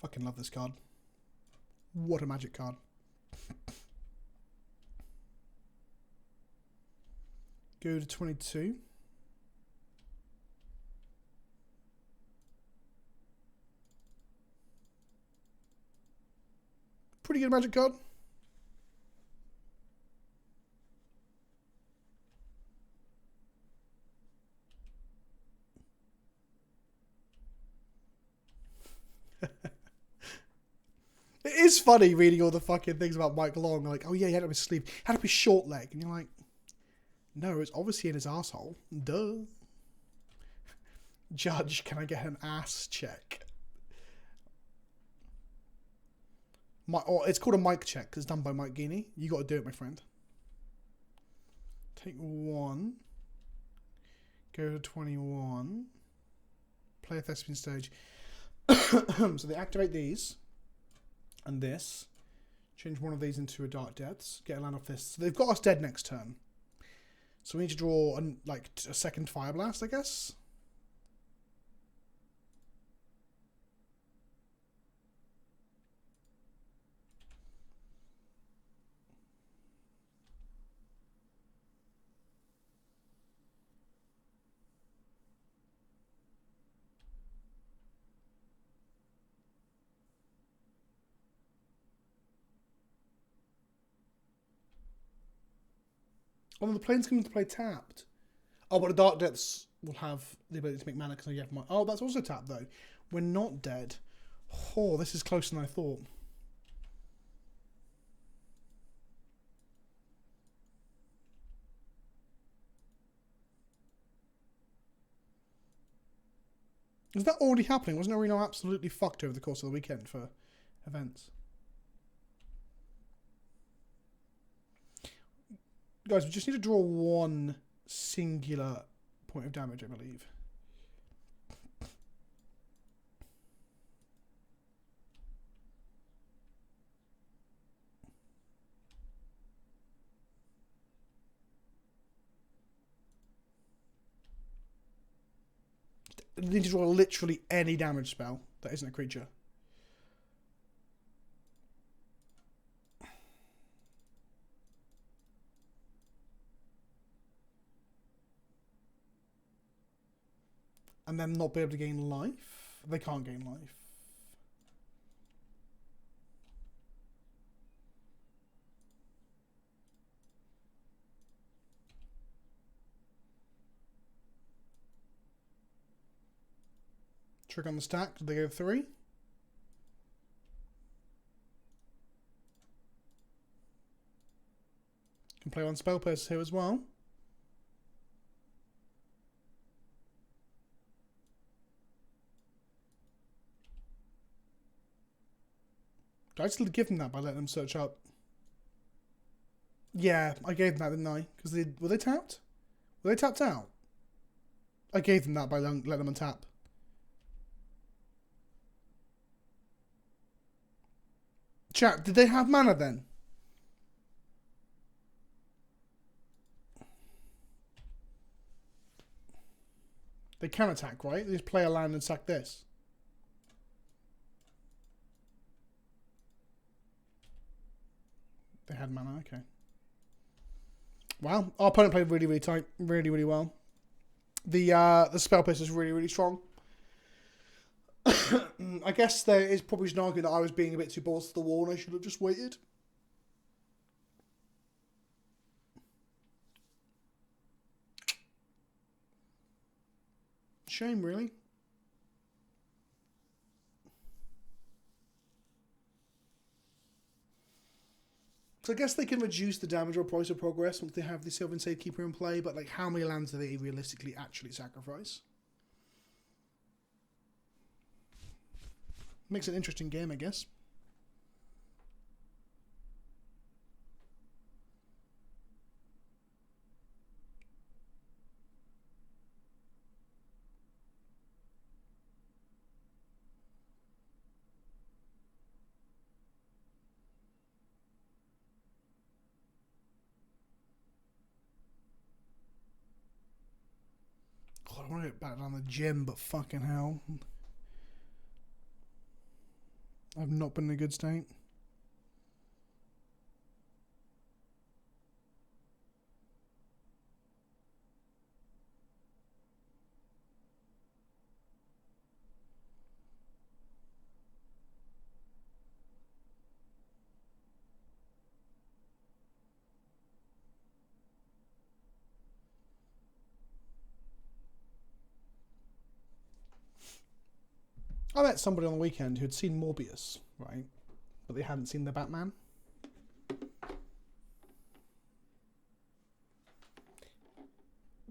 Fucking love this card. What a magic card. Go to 22. Pretty good magic card. It is funny reading all the fucking things about Mike Long, like, oh yeah, he had up his sleeve, had up his short leg, and you're like, no, it's obviously in his asshole. Duh. Judge, can I get an ass check? It's called a mic check because it's done by Mike Geeney. You got to do it, my friend. Take 1. Go to 21. Play a Thespian stage. So they activate these. And this. Change one of these into a Dark Depths. Get a land off this. So they've got us dead next turn. So we need to draw a second Fire Blast, I guess. Oh, the plane's coming to play tapped. Oh, but the Dark Depths will have the ability to make mana because you have my... Oh, that's also tapped, though. We're not dead. Oh, this is closer than I thought. Is that already happening? Wasn't Arena absolutely fucked over the course of the weekend for events? Guys, we just need to draw one singular point of damage, I believe. You need to draw literally any damage spell that isn't a creature. And then not be able to gain life. They can't gain life. Trick on the stack. Did they go 3? Can play on spell pierce here as well. Did I still give them that by letting them search up? Yeah, I gave them that, didn't I? Because were they tapped? Were they tapped out? I gave them that by letting them untap. Chat, did they have mana then? They can attack, right? They just play a land and sack this. They had mana, okay. Wow, our opponent played really, really tight, really, really well. The spell pierce is really, really strong. I guess there is probably an argument that I was being a bit too balls to the wall and I should have just waited. Shame, really. So I guess they can reduce the damage or price of progress once they have the Sylvan Safekeeper in play, but like how many lands do they realistically actually sacrifice? Makes it an interesting game, I guess. God, I want to get back down the gym, but fucking hell. I've not been in a good state. I met somebody on the weekend who had seen Morbius, right? But they hadn't seen the Batman.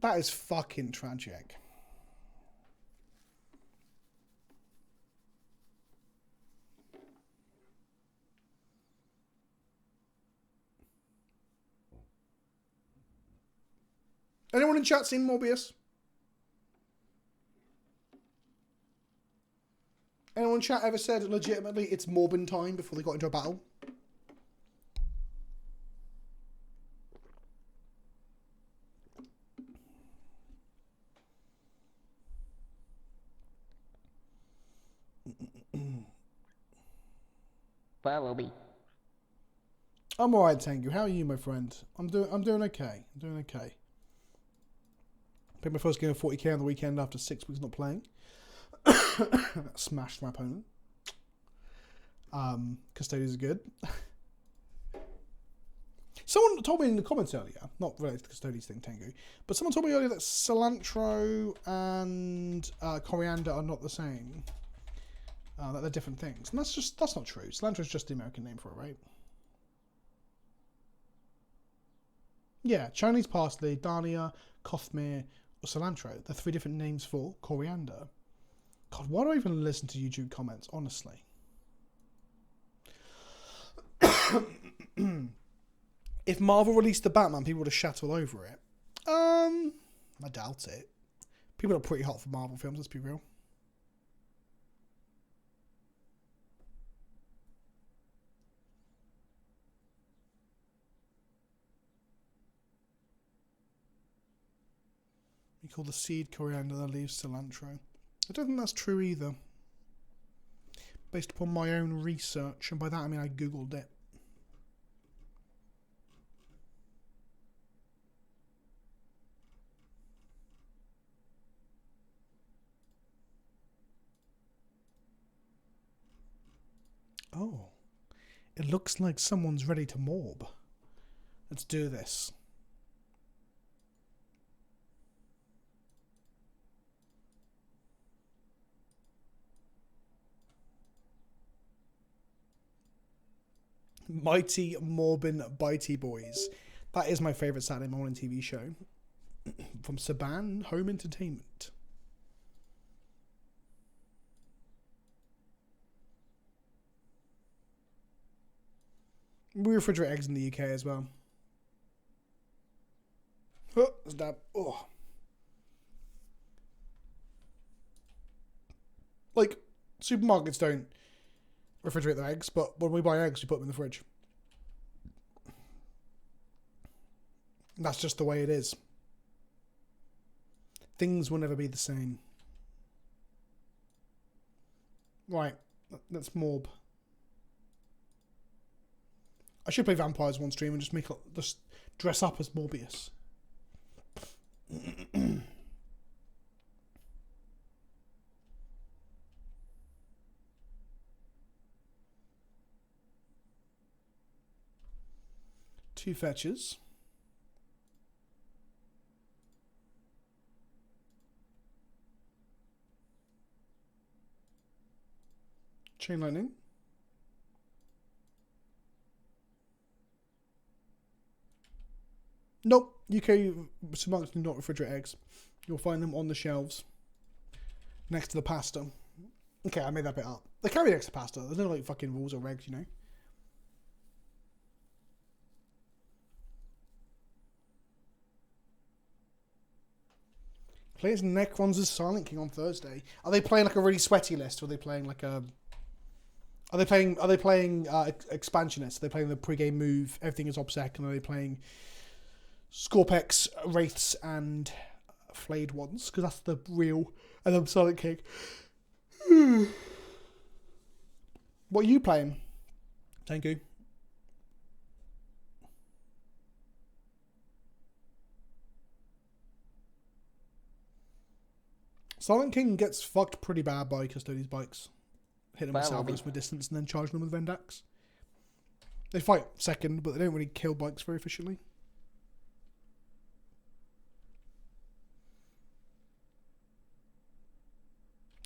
That is fucking tragic. Anyone in chat seen Morbius? Anyone in chat ever said legitimately it's Morbin time before they got into a battle? Follow me. I'm alright, thank you. How are you, my friend? I'm doing okay. I'm doing okay. Played my first game of 40k on the weekend after 6 weeks not playing. Smashed my opponent. Custodians are good. Someone told me in the comments earlier, not related to the Custodians thing, Tengu, but someone told me earlier that cilantro and coriander are not the same. That they're different things. And that's not true. Cilantro is just the American name for it, right? Yeah, Chinese parsley, dahlia, kothmir, or cilantro. They're 3 different names for coriander. God, why do I even listen to YouTube comments, honestly? If Marvel released the Batman, people would have shat all over it. I doubt it. People are pretty hot for Marvel films, let's be real. You call the seed coriander, the leaves cilantro. I don't think that's true either. Based upon my own research, and by that I mean I googled it. Oh, it looks like someone's ready to morb. Let's do this. Mighty Morbin Bitey Boys. That is my favourite Saturday morning TV show. From Saban Home Entertainment. We refrigerate eggs in the UK as well. Oh, stab. Oh. Like, supermarkets don't refrigerate their eggs, but when we buy eggs, we put them in the fridge. That's just the way it is. Things will never be the same. Right, let's morb. I should play vampires one stream and just dress up as Morbius. Two fetches. Chain lightning. Nope. UK supermarkets do not refrigerate eggs. You'll find them on the shelves next to the pasta. Okay, I made that bit up. They carry next to pasta. There's no like fucking rules or regs, you know. Plays Necrons' Silent King on Thursday. Are they playing like a really sweaty list, or are they playing like a? Are they playing expansionists? Are they playing the pre-game move? Everything is OBSEC, and are they playing Scorpex, Wraiths, and Flayed ones? Because that's the real. And then Silent King. What are you playing? Thank you. Silent King gets fucked pretty bad by Custodies bikes. Hit them with salvos from a distance and then charge them with Vendax. They fight second, but they don't really kill bikes very efficiently.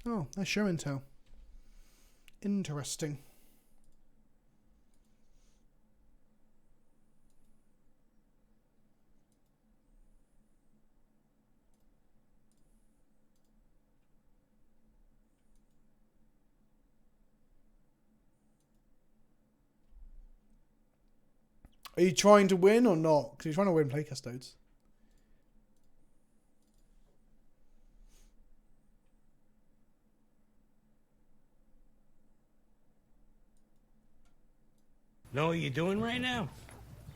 Oh, that's show and tell. Interesting. Are you trying to win or not? Because you're trying to win play custodes. Know what you're doing right now?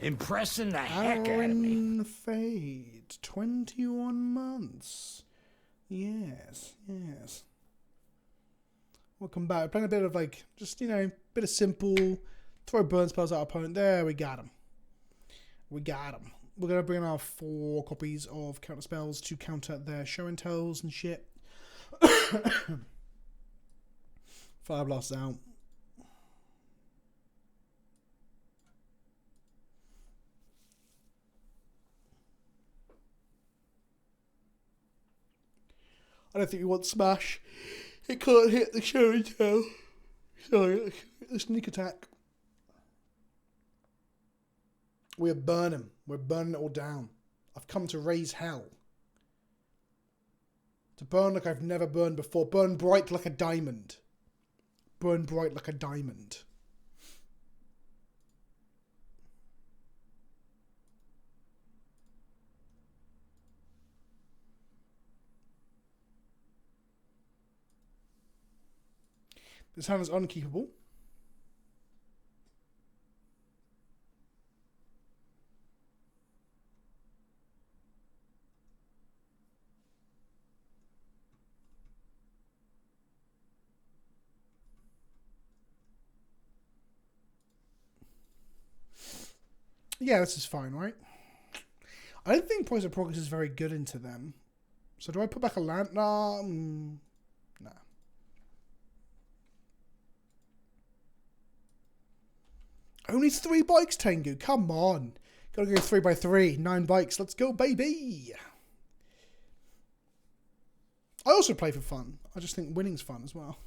Impressing the heck out of me. Aaron Fade, 21 months. Yes, yes. Welcome back. We're playing a bit of like, just, you know, bit of simple, throw burn spells at our opponent. There, we got him. We got him. We're going to bring in our 4 copies of counter spells to counter their show and tells and shit. Fire Blast out. I don't think we want Smash. It can't hit the show and tell. Sorry, the sneak attack. We're burning. We're burning it all down. I've come to raise hell. To burn like I've never burned before. Burn bright like a diamond. Burn bright like a diamond. This hand is unkeepable. Yeah, this is fine, right? I don't think Poison Progress is very good into them. So do I put back a land? Nah. Nah. Only 3 bikes, Tengu. Come on. Gotta go 3x3. 9 bikes. Let's go, baby. I also play for fun. I just think winning's fun as well.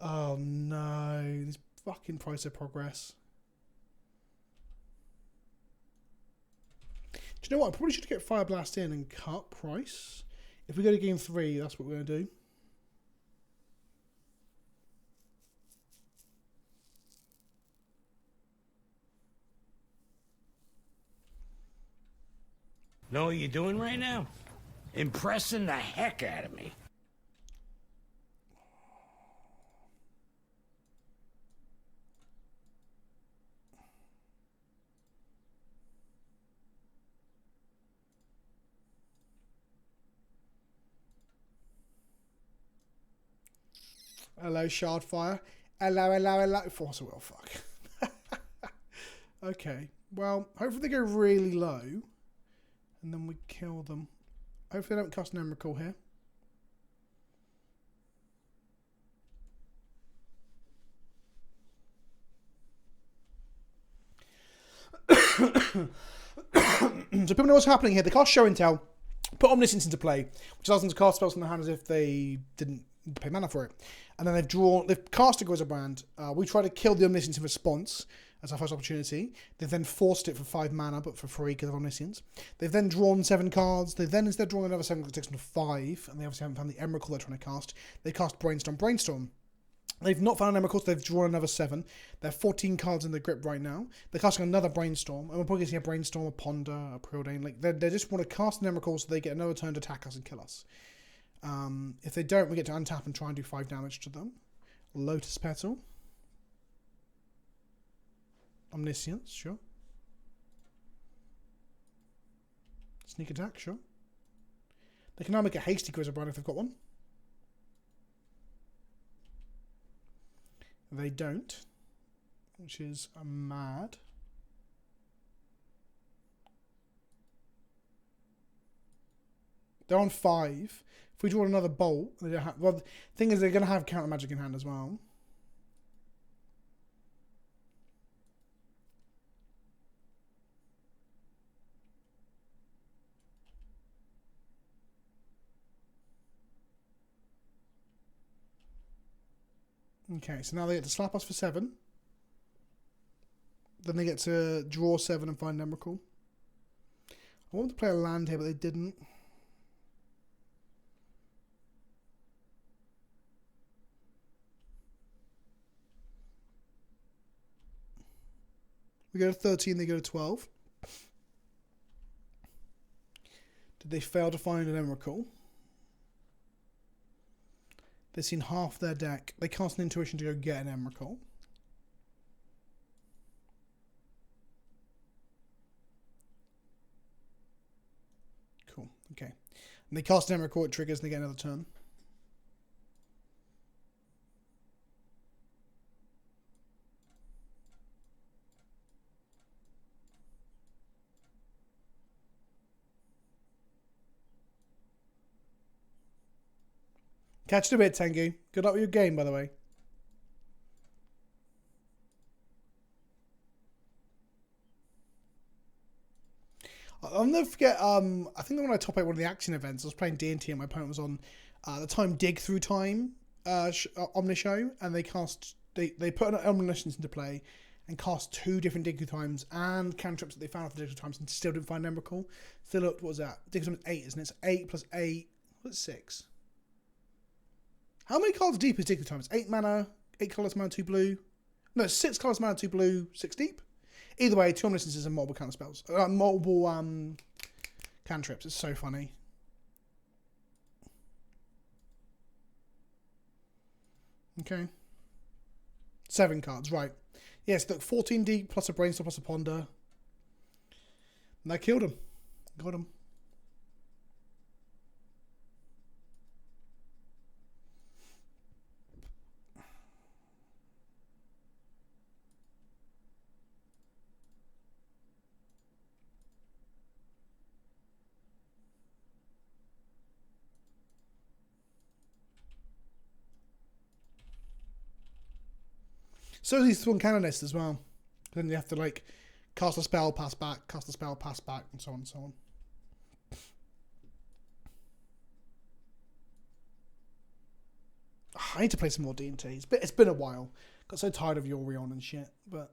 Oh no. This fucking Price of Progress. Do you know what? I probably should get Fire Blast in and cut Price. If we go to game 3, that's what we're going to do. Know what you're doing right now? Impressing the heck out of me. Hello, Shardfire. Hello, hello, hello. Force will, fuck. Okay. Well, hopefully they go really low. And then we kill them. Hopefully they don't cast an Emrakul here. So people know what's happening here. They cast Show and Tell, put Omniscience into play, which allows them to cast spells in their hand as if they didn't pay mana for it. And then they've cast a Grizzlebrand. We try to kill the Omniscience in response as our first opportunity. They've then forced it for 5 mana, but for free because of Omniscience. They've then drawn 7 cards. They've then, instead of drawing another 7, it takes them to 5, and they obviously haven't found the Emrakul they're trying to cast. They cast Brainstorm. They've not found an Emrakul, so they've drawn another 7. They have 14 cards in the grip right now. They're casting another Brainstorm, and we're probably seeing a Brainstorm, a Ponder, a Preordain. Like they just want to cast an Emrakul so they get another turn to attack us and kill us. If they don't, we get to untap and try and do 5 damage to them. Lotus Petal. Omniscience, sure. Sneak attack, sure. They can now make a hasty Grizzlebrand if they've got one. They don't, which is mad. They're on 5. If we draw another bolt, they don't have. Well, the thing is, they're going to have counter magic in hand as well. Okay, so now they get to slap us for 7. Then they get to draw 7 and find Emrakul. I wanted to play a land here, but they didn't. We go to 13, they go to 12. Did they fail to find an Emrakul? They've seen half their deck. They cast an Intuition to go get an Emrakul. Cool, okay. And they cast an Emrakul, it triggers, and they get another turn. Catch you in a bit, Tengu. Good luck with your game, by the way. I'll never forget, I think when I top 8 one of the action events, I was playing D&T and my opponent was on, at the time, Dig Through Time Omnishow, and they put an Omniscience into play and cast 2 different Dig Through Times and cantrips that they found after Dig Through Times and still didn't find Emrakul. Still looked, what was that? Dig Through Time is 8, isn't it? It's 8 plus 8, what's 6? How many cards deep is Dig Through Time? It's 8 mana, 8 colours, mana, 2 blue. No, 6 colours, mana, 2 blue, 6 deep. Either way, 2 Omnisciences and multiple counter spells. Multiple cantrips. It's so funny. Okay. 7 cards, right. Yes, look, 14 deep plus a brainstorm plus a ponder. And I killed him. Got him. So these Swan Canonist as well. Then you have to like cast a spell, pass back, cast a spell, pass back, and so on and so on. I need to play some more D&T. It's been a while. Got so tired of Yorion and shit, but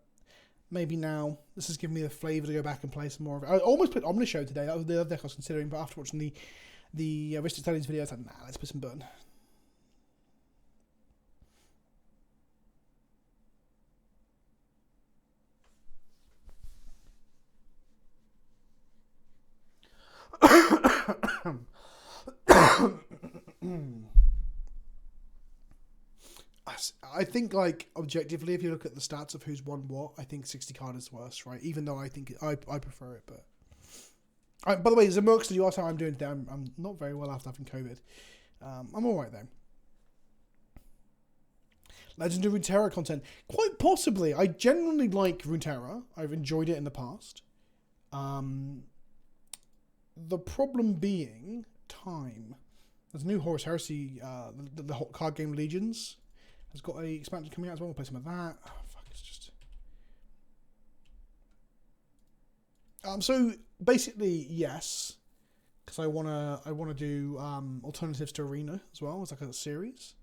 maybe now this has given me the flavour to go back and play some more of it. I almost played Omni Show today. That was the other deck I was considering, but after watching the Ristic Studies video, I said, nah, let's put some Burn. I think, like, objectively, if you look at the stats of who's won what, I think 60 card is worse, right? Even though I think I prefer it, but... by the way, Zamurks, you asked how I'm doing today. I'm not very well after having COVID. I'm alright, though. Legendary Runeterra content. Quite possibly. I genuinely like Runeterra. I've enjoyed it in the past. The problem being time. There's a new Horus Heresy, the card game Legions. Has got a expansion coming out as well. We'll play some of that. Oh, fuck, it's just... So basically, yes, because I wanna do alternatives to Arena as well as like a series.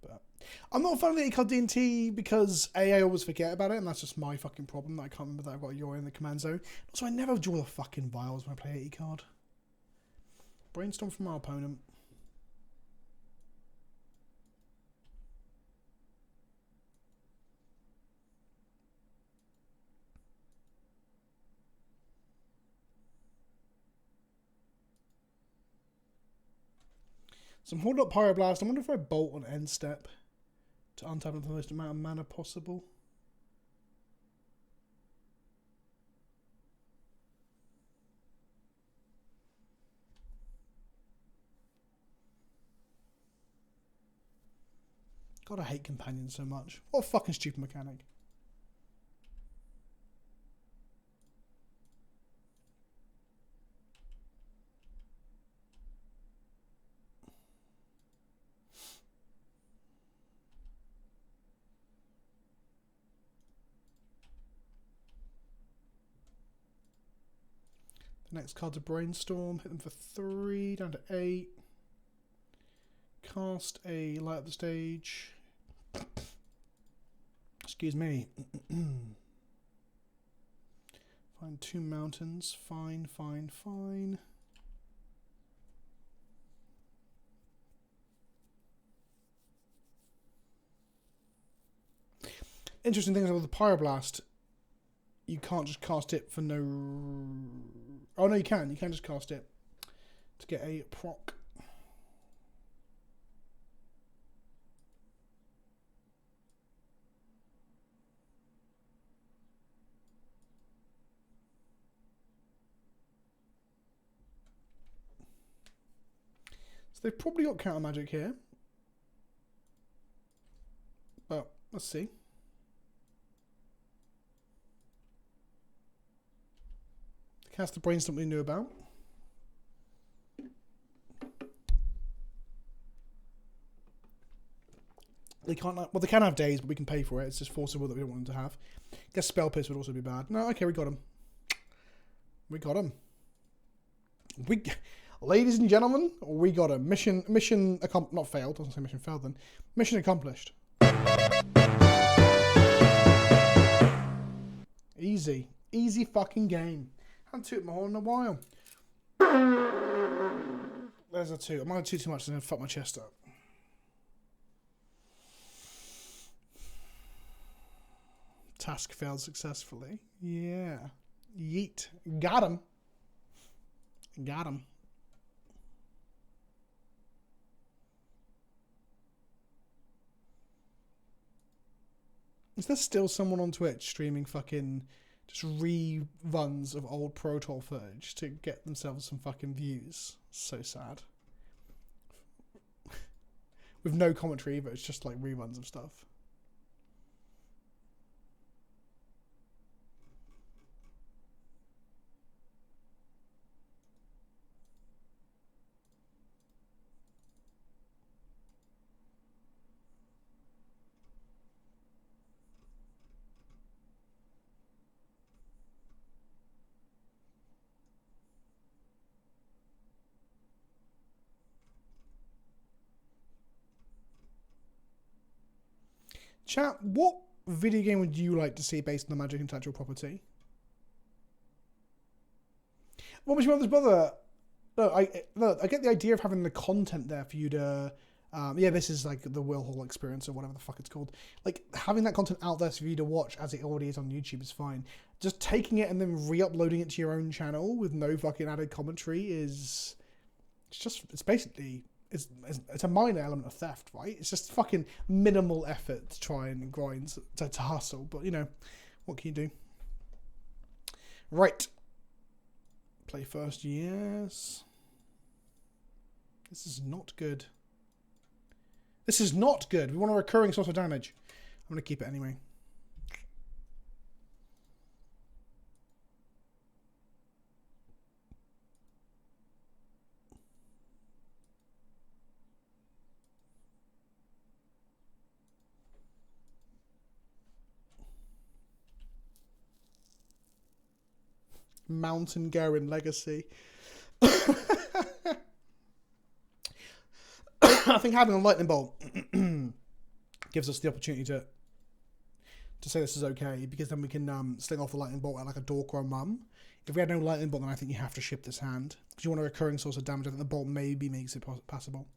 But I'm not a fan of the card D&T because I always forget about it, and that's just my fucking problem that I can't remember that I've got a Yori in the command zone. Also, I never draw the fucking vials when I play 80 card. Brainstorm from our opponent. Some Hold Up Pyroblast. I wonder if I bolt on end step to untap the most amount of mana possible. God, I hate companions so much. What a fucking stupid mechanic. The next card's a Brainstorm. Hit them for 3, down to 8. Cast a Light Up the Stage. Excuse me. Find 2 mountains. Fine, fine, fine. Interesting thing is with the Pyroblast, you can't just cast it for no... Oh no, you can. You can just cast it to get a proc. So they've probably got counter magic here, but let's see. Cast the Brainstorm we knew about. They can't. Well, they can have days, but we can pay for it. It's just forcible that we don't want them to have. Guess Spell Pierce would also be bad. No, okay, we got him. We got him. Ladies and gentlemen, we got him. Mission not failed. Doesn't say mission failed then. Mission accomplished. Easy fucking game. Haven't tooted my horn in a while. There's a 2. I might have toot too much and then fuck my chest up. Task failed successfully. Yeah. Yeet. Got him. Got him. Is there still someone on Twitch streaming fucking just reruns of old Pro Tour footage to get themselves some fucking views? So sad. With no commentary, but it's just like reruns of stuff. Chat, what video game would you like to see based on the Magic intellectual property? What was your mother's brother? I get the idea of having the content there for you to... yeah, this is like the Will Hall experience or whatever the fuck it's called. Like, having that content out there for you to watch as it already is on YouTube is fine. Just taking it and then re-uploading it to your own channel with no fucking added commentary is... It's basically... It's a minor element of theft, right? It's just fucking minimal effort to try and grind, to hustle. But, you know, what can you do? Right. Play first, yes. This is not good. This is not good. We want a recurring source of damage. I'm going to keep it anyway. Mountain Garen Legacy. I think having a lightning bolt gives us the opportunity to say this is okay, because then we can sling off the lightning bolt at like a dork or a mum. If we had no lightning bolt, then I think you have to ship this hand, because you want a recurring source of damage. I think the bolt maybe makes it passable.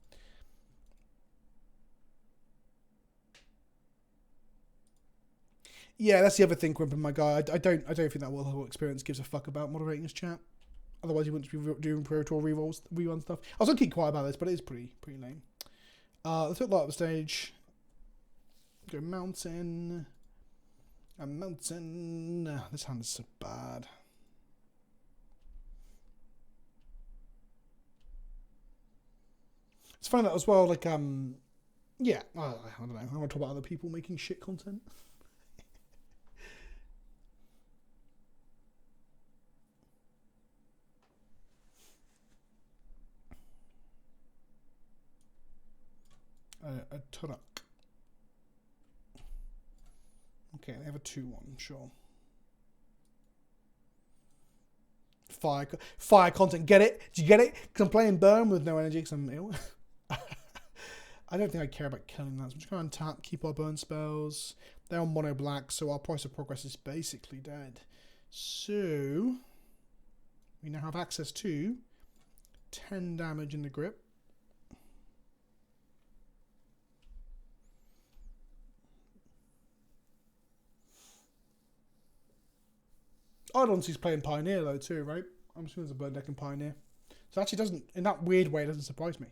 Yeah, that's the other thing, Quimper, my guy. I don't think that Will experience gives a fuck about moderating his chat. Otherwise, he wouldn't be doing Pro Tour rerun stuff. I was gonna keep quiet about this, but it is pretty lame. Let's hit light up the stage. Go mountain. A mountain. This hand is so bad. It's funny that as well. Like yeah. I don't know. I want to talk about other people making shit content. A Turok. Okay, they have a 2-1, sure. Fire content, get it? Did you get it? Because I'm playing Burn with no energy because I'm ill. I don't think I care about killing that. So I'm just going to untap, keep our burn spells. They're on mono black, so our price of progress is basically dead. So, we now have access to 10 damage in the grip. Odon's playing Pioneer though too, right? I'm assuming there's a burn deck in Pioneer. So it actually doesn't, in that weird way, it doesn't surprise me.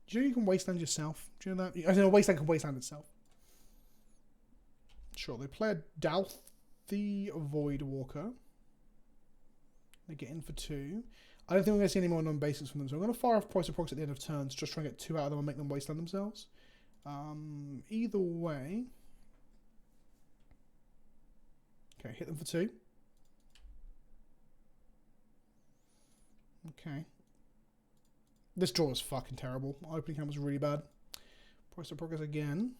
Do you know you can wasteland yourself? Do you know that? I know a wasteland can wasteland itself. Sure, they play a Douth the Void Walker. They get in for 2. I don't think we're going to see any more non-basics from them, so I'm going to fire off Price of Prox at the end of turns, just try and get 2 out of them and make them wasteland themselves. Either way. Okay, hit them for 2. Okay. This draw is fucking terrible. Opening hand was really bad. Price of Progress again.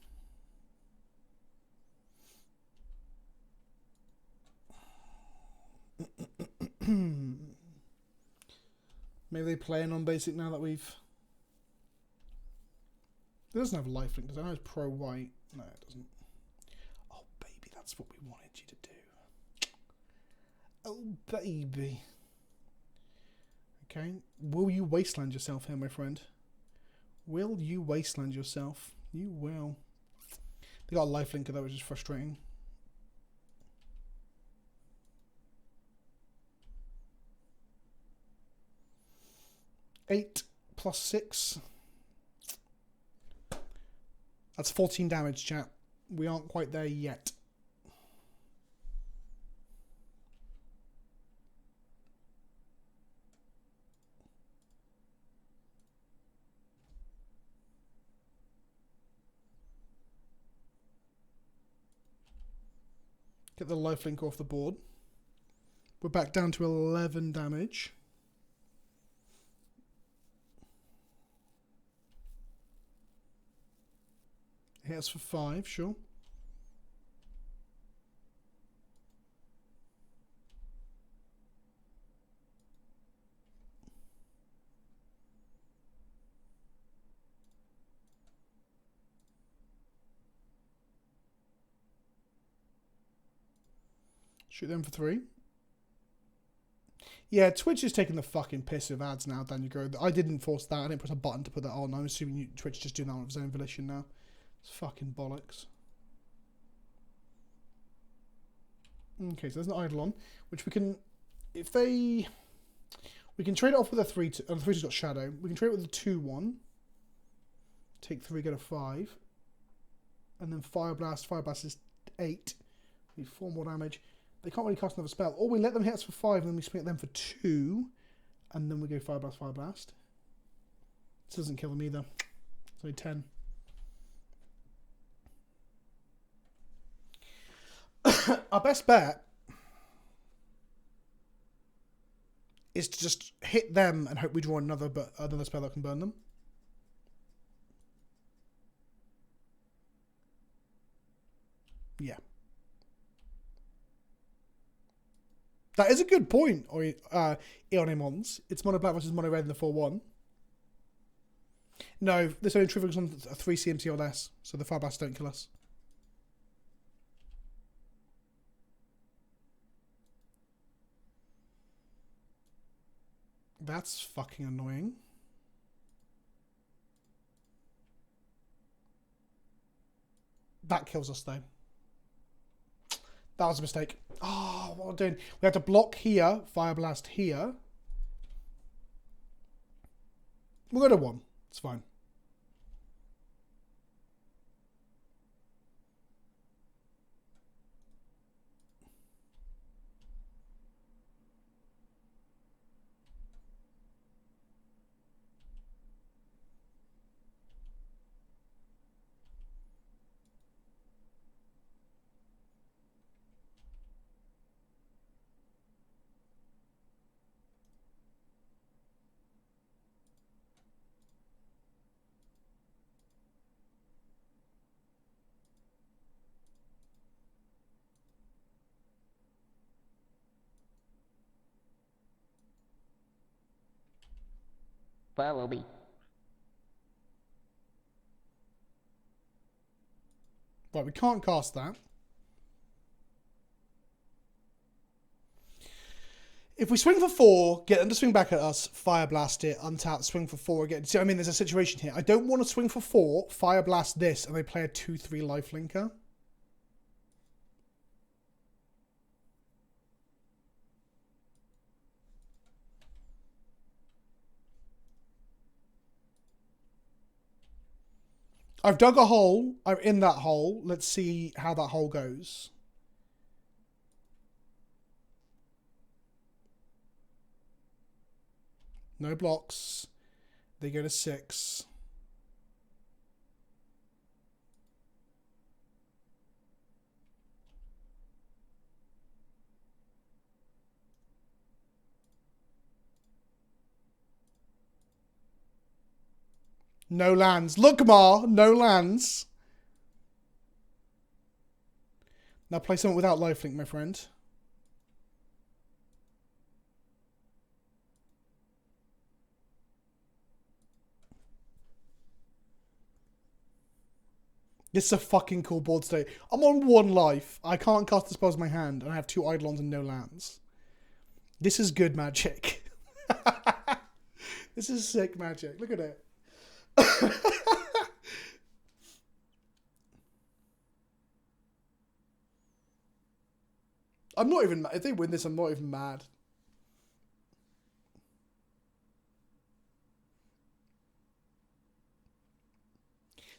Maybe they play on basic now that we've... It doesn't have lifelink, does it? I know it's pro white. No, it doesn't. Oh, baby, that's what we wanted you to do. Oh, baby. Okay, will you wasteland yourself here, my friend? Will you wasteland yourself? You will. They got a lifelinker though, which is frustrating. Eight plus 6. That's 14 damage, chat. We aren't quite there yet. Get the lifelink off the board. We're back down to 11 damage. Hit us for 5, sure. Shoot them for 3. Yeah, Twitch is taking the fucking piss of ads now, down you go. I didn't force that. I didn't press a button to put that on. I'm assuming Twitch is just doing that on its own volition now. It's fucking bollocks. Okay, so there's an Eidolon, which we can... If they... We can trade it off with a 3-2. Oh, the 3-2's got Shadow. We can trade it with a 2-1. Take 3, get a 5. And then Fire Blast. Fire Blast is 8. We need 4 more damage. They can't really cast another spell. Or we let them hit us for 5 and then we swing at them for 2. And then we go Fire Blast, Fire Blast. This doesn't kill them either. It's only 10. Our best bet is to just hit them and hope we draw another spell that can burn them. Yeah. That is a good point, Eonemons. It's mono black versus mono red in the 4-1. No, this only triggers on a 3 CMC or less, so the Fire Blast don't kill us. That's fucking annoying. That kills us though. That was a mistake. Oh, what am I doing? We have to block here, Fire Blast here. We'll go to 1. It's fine. Follow me. Right, we can't cast that. If we swing for 4, get them to swing back at us, Fire Blast it, untap, swing for 4 again. See, I mean, there's a situation here. I don't want to swing for 4, Fire Blast this, and they play a 2-3 lifelinker. I've dug a hole. I'm in that hole. Let's see how that hole goes. No blocks. They go to 6. No lands. Look, Mar, no lands. Now play something without lifelink, my friend. This is a fucking cool board state. I'm on 1 life. I can't cast the spells in my hand, and I have 2 Eidolons and no lands. This is good magic. This is sick magic. Look at it. I'm not even mad. If they win this, I'm not even mad.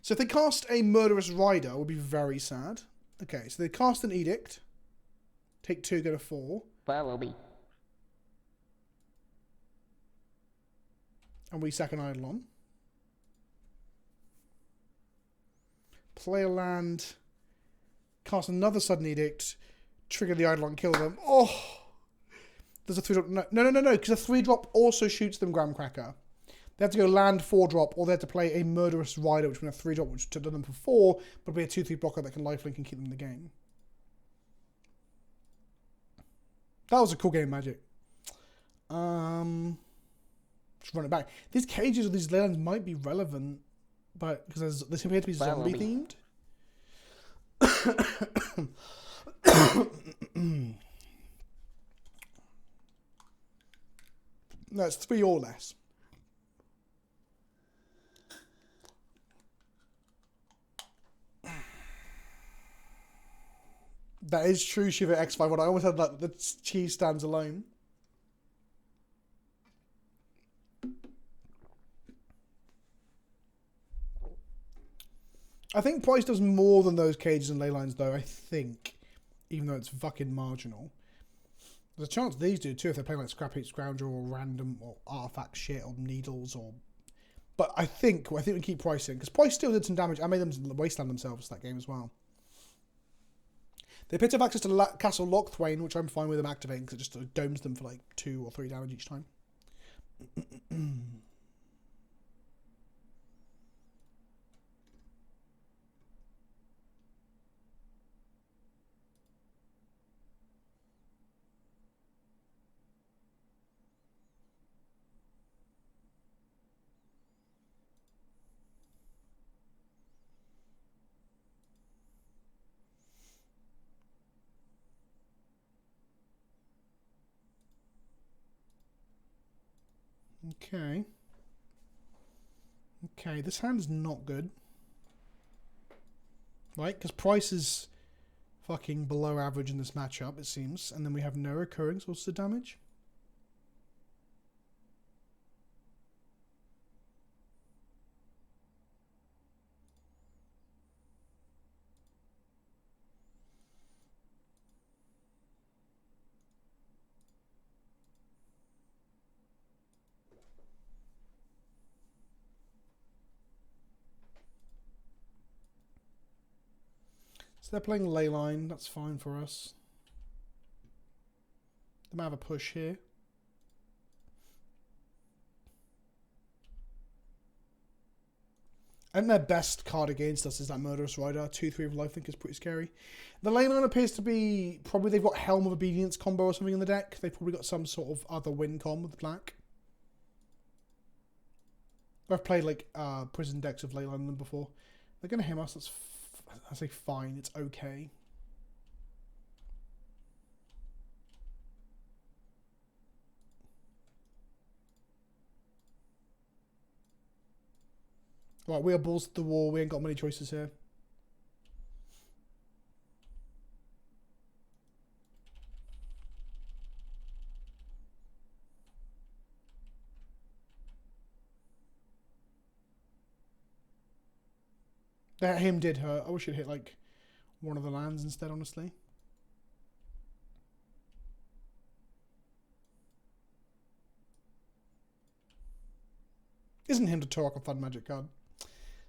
So if they cast a Murderous Rider, it would be very sad. Okay, so they cast an Edict. Take 2, go to 4. Follow me. And we sack an Eidolon. Play a land. Cast another Sudden Edict. Trigger the Eidolon, kill them. Oh! There's a 3-drop. No, because a 3-drop also shoots them Graham Cracker. They have to go land 4-drop, or they have to play a Murderous Rider, which would be a 3-drop, which would have done them for 4, but it'll be a 2-3 blocker that can lifelink and keep them in the game. That was a cool game, Magic. Just run it back. These cages of these lands might be relevant, but because they appear to be zombie themed. No, it's 3 or less. That is true, Shiva X5. I almost had that the cheese stands alone. I think price does more than those cages and ley lines, though, I think. Even though it's fucking marginal. There's a chance these do, too, if they're playing like Scrap Heap Scrounger or random or artifact shit or needles or... But I think we keep pricing. Because price still did some damage. I made them wasteland themselves that game as well. They appear to have access to Castle Lochthwain, which I'm fine with them activating because it just domes them for like 2 or 3 damage each time. Okay. Okay, this hand is not good. Right, because price is fucking below average in this matchup, it seems. And then we have no recurring sources of damage. So they're playing Leyline, that's fine for us. They might have a push here. And their best card against us is that Murderous Rider. 2-3 of lifelink is pretty scary. The Leyline appears to be... Probably they've got Helm of Obedience combo or something in the deck. They've probably got some sort of other win com with black. I've played like prison decks of Leyline in them before. They're going to him us, I say fine, it's okay. Right, we are balls to the wall. We ain't got many choices here. That him did hurt. I wish it hit like one of the lands instead, honestly. Isn't him to Torok a fun magic card?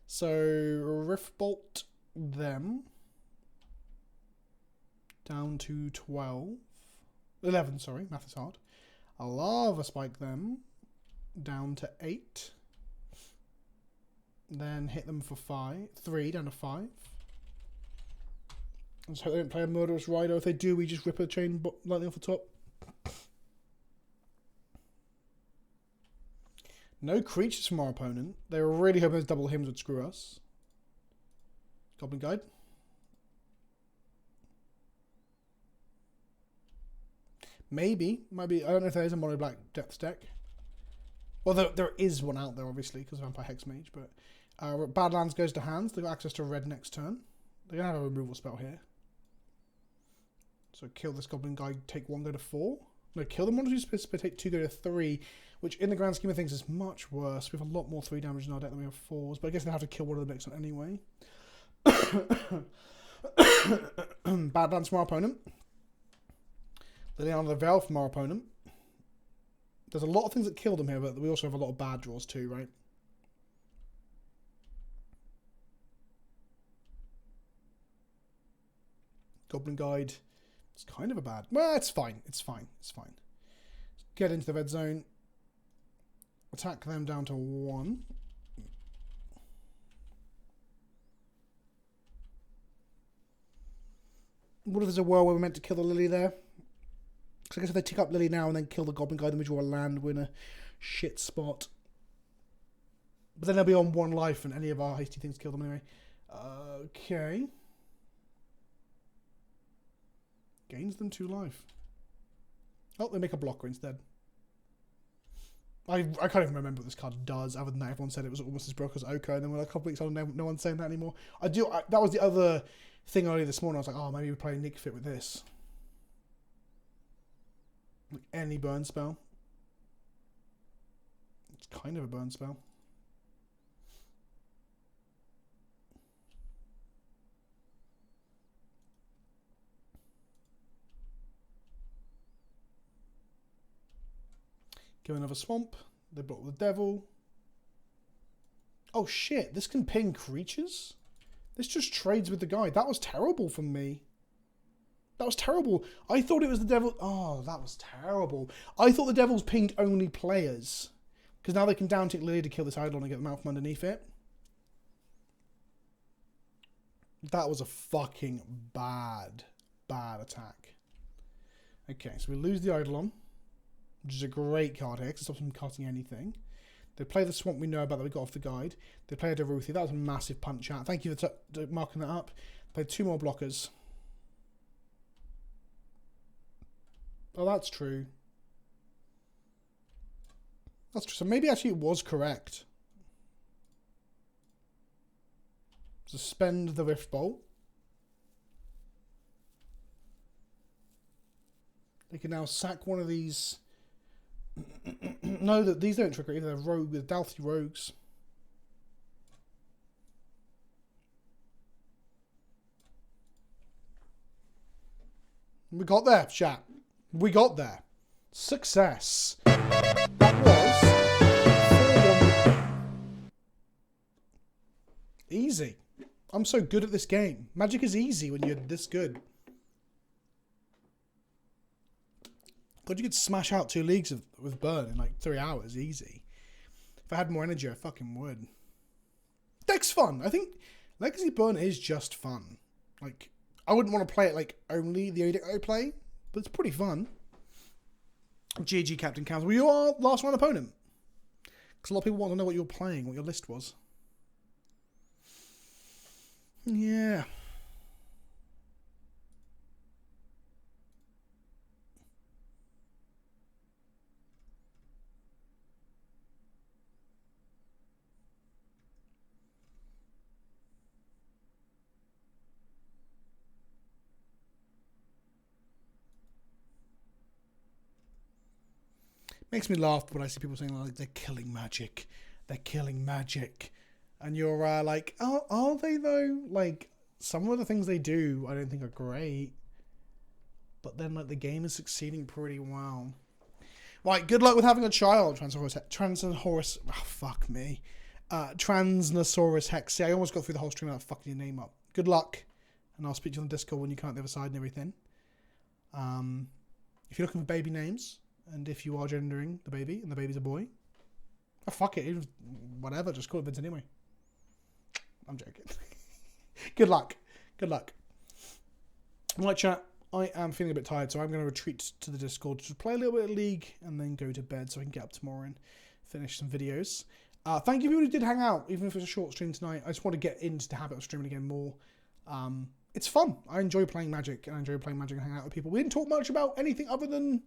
So Riftbolt them down to 11, sorry, math is hard. A Lava Spike them down to 8. Then hit them for 3 down to 5. Let's hope they don't play a Murderous Rider. If they do, we just rip a chain lightning off the top. No creatures from our opponent. They were really hoping those double hymns would screw us. Goblin Guide. Maybe. Might be. I don't know if there is a mono black depth deck. Well, there is one out there, obviously, because of Vampire Hexmage, but Badlands goes to hands. They've got access to red next turn. They're going to have a removal spell here. So kill this Goblin Guy, take 1, go to 4. No, kill the monsters who precipitate 2 go to 3, which in the grand scheme of things is much worse. We have a lot more 3 damage in our deck than we have 4s, but I guess they have to kill one of the mix anyway. Bad lands from our opponent. Liliana the Veil from our opponent. There's a lot of things that kill them here, but we also have a lot of bad draws too, right? Goblin Guide. It's kind of a bad... Well, it's fine. It's fine. It's fine. Get into the red zone. Attack them down to 1. What if there's a world where we're meant to kill the Lily there? Because I guess if they tick up Lily now and then kill the Goblin Guide, then we draw a land, we're in a shit spot. But then they'll be on 1 life and any of our hasty things kill them anyway. Okay. Gains them 2 life. Oh, they make a blocker instead. I can't even remember what this card does, other than that everyone said it was almost as broke as Oko, and then we're like a couple weeks on, no one's saying that anymore. That was the other thing earlier this morning. I was like, oh, maybe we play Nick Fit with this. Like any burn spell. It's kind of a burn spell. Give another swamp. They block the devil. Oh shit, this can ping creatures? This just trades with the guide. That was terrible from me. That was terrible. I thought it was the devil. Oh, that was terrible. I thought the devils pinged only players. Because now they can down tick Lily to kill this idol and get them out from underneath it. That was a fucking bad attack. Okay, so we lose the Eidolon, which is a great card here because it stops them cutting anything. They play the swamp we know about that we got off the guide. They play a Deruthi. That was a massive punch out. Thank you for marking that up. Play 2 more blockers. Oh, that's true. That's true. So maybe actually it was correct. Suspend the Rift Bolt. They can now sack one of these. No, these don't trigger either. They're rogue with Dalthy rogues. We got there, chat. We got there. Success. That was 4-1. Easy. I'm so good at this game. Magic is easy when you're this good. God, you could smash out 2 leagues with Burn in like 3 hours, easy. If I had more energy, I fucking would. Deck's fun. I think Legacy Burn is just fun. Like, I wouldn't want to play it like only the only deck I play, but it's pretty fun. GG Captain Council. Well, you are last round opponent. Because a lot of people want to know what you're playing, what your list was. Yeah. Makes me laugh when I see people saying like they're killing magic, they're killing magic, and you're like, oh, are they though? Like some of the things they do, I don't think are great, but then like the game is succeeding pretty well. Right, good luck with having a child, Transnosaurus. Oh, fuck me, Transnosaurus Hex. I almost got through the whole stream without fucking your name up. Good luck, and I'll speak to you on Discord when you come out the other side and everything. If you're looking for baby names. And if you are gendering the baby, and the baby's a boy, oh, fuck it, whatever, just call it Vince anyway. I'm joking. Good luck. Good luck. Right, chat, I am feeling a bit tired, so I'm going to retreat to the Discord to play a little bit of League, and then go to bed so I can get up tomorrow and finish some videos. Thank you people who did hang out, even if it's a short stream tonight. I just want to get into the habit of streaming again more. It's fun. I enjoy playing Magic, and I enjoy playing Magic and hanging out with people. We didn't talk much about anything other than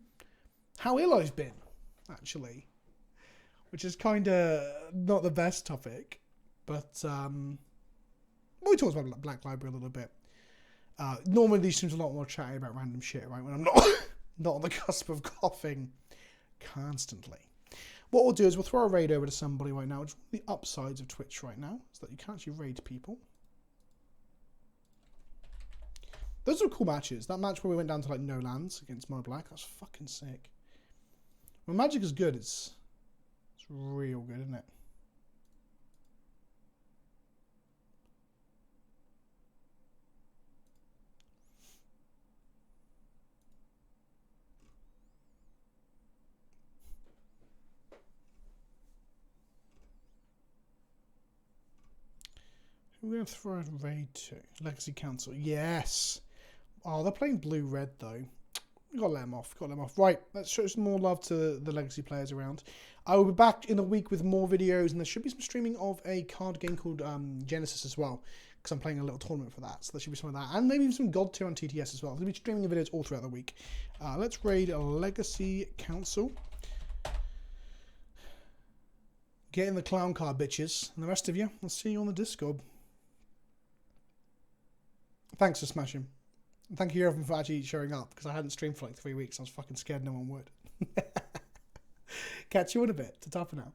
how ill I've been, actually, which is kind of not the best topic, but we talked about Black Library a little bit. Normally these streams are a lot more chatty about random shit, right? When I'm not on the cusp of coughing constantly. What we'll do is we'll throw a raid over to somebody right now. Which is one of the upsides of Twitch right now, is that you can actually raid people. Those are cool matches. That match where we went down to like no lands against Mono Black, that's fucking sick. When Magic is good, it's real good, isn't it? We're going to throw a raid to Legacy Council. Yes. Oh, they're playing blue-red though. We've got to let them off. Right, let's show some more love to the Legacy players around. I will be back in a week with more videos, and there should be some streaming of a card game called Genesis as well, because I'm playing a little tournament for that. So there should be some of that, and maybe even some God tier on TTS as well. There'll be streaming videos all throughout the week. Let's raid a Legacy Council. Get in the clown car, bitches, and the rest of you, I'll see you on the Discord. Thanks for smashing. Thank you everyone for actually showing up, because I hadn't streamed for like 3 weeks. I was fucking scared no one would. Catch you in a bit. Ta-ta for now.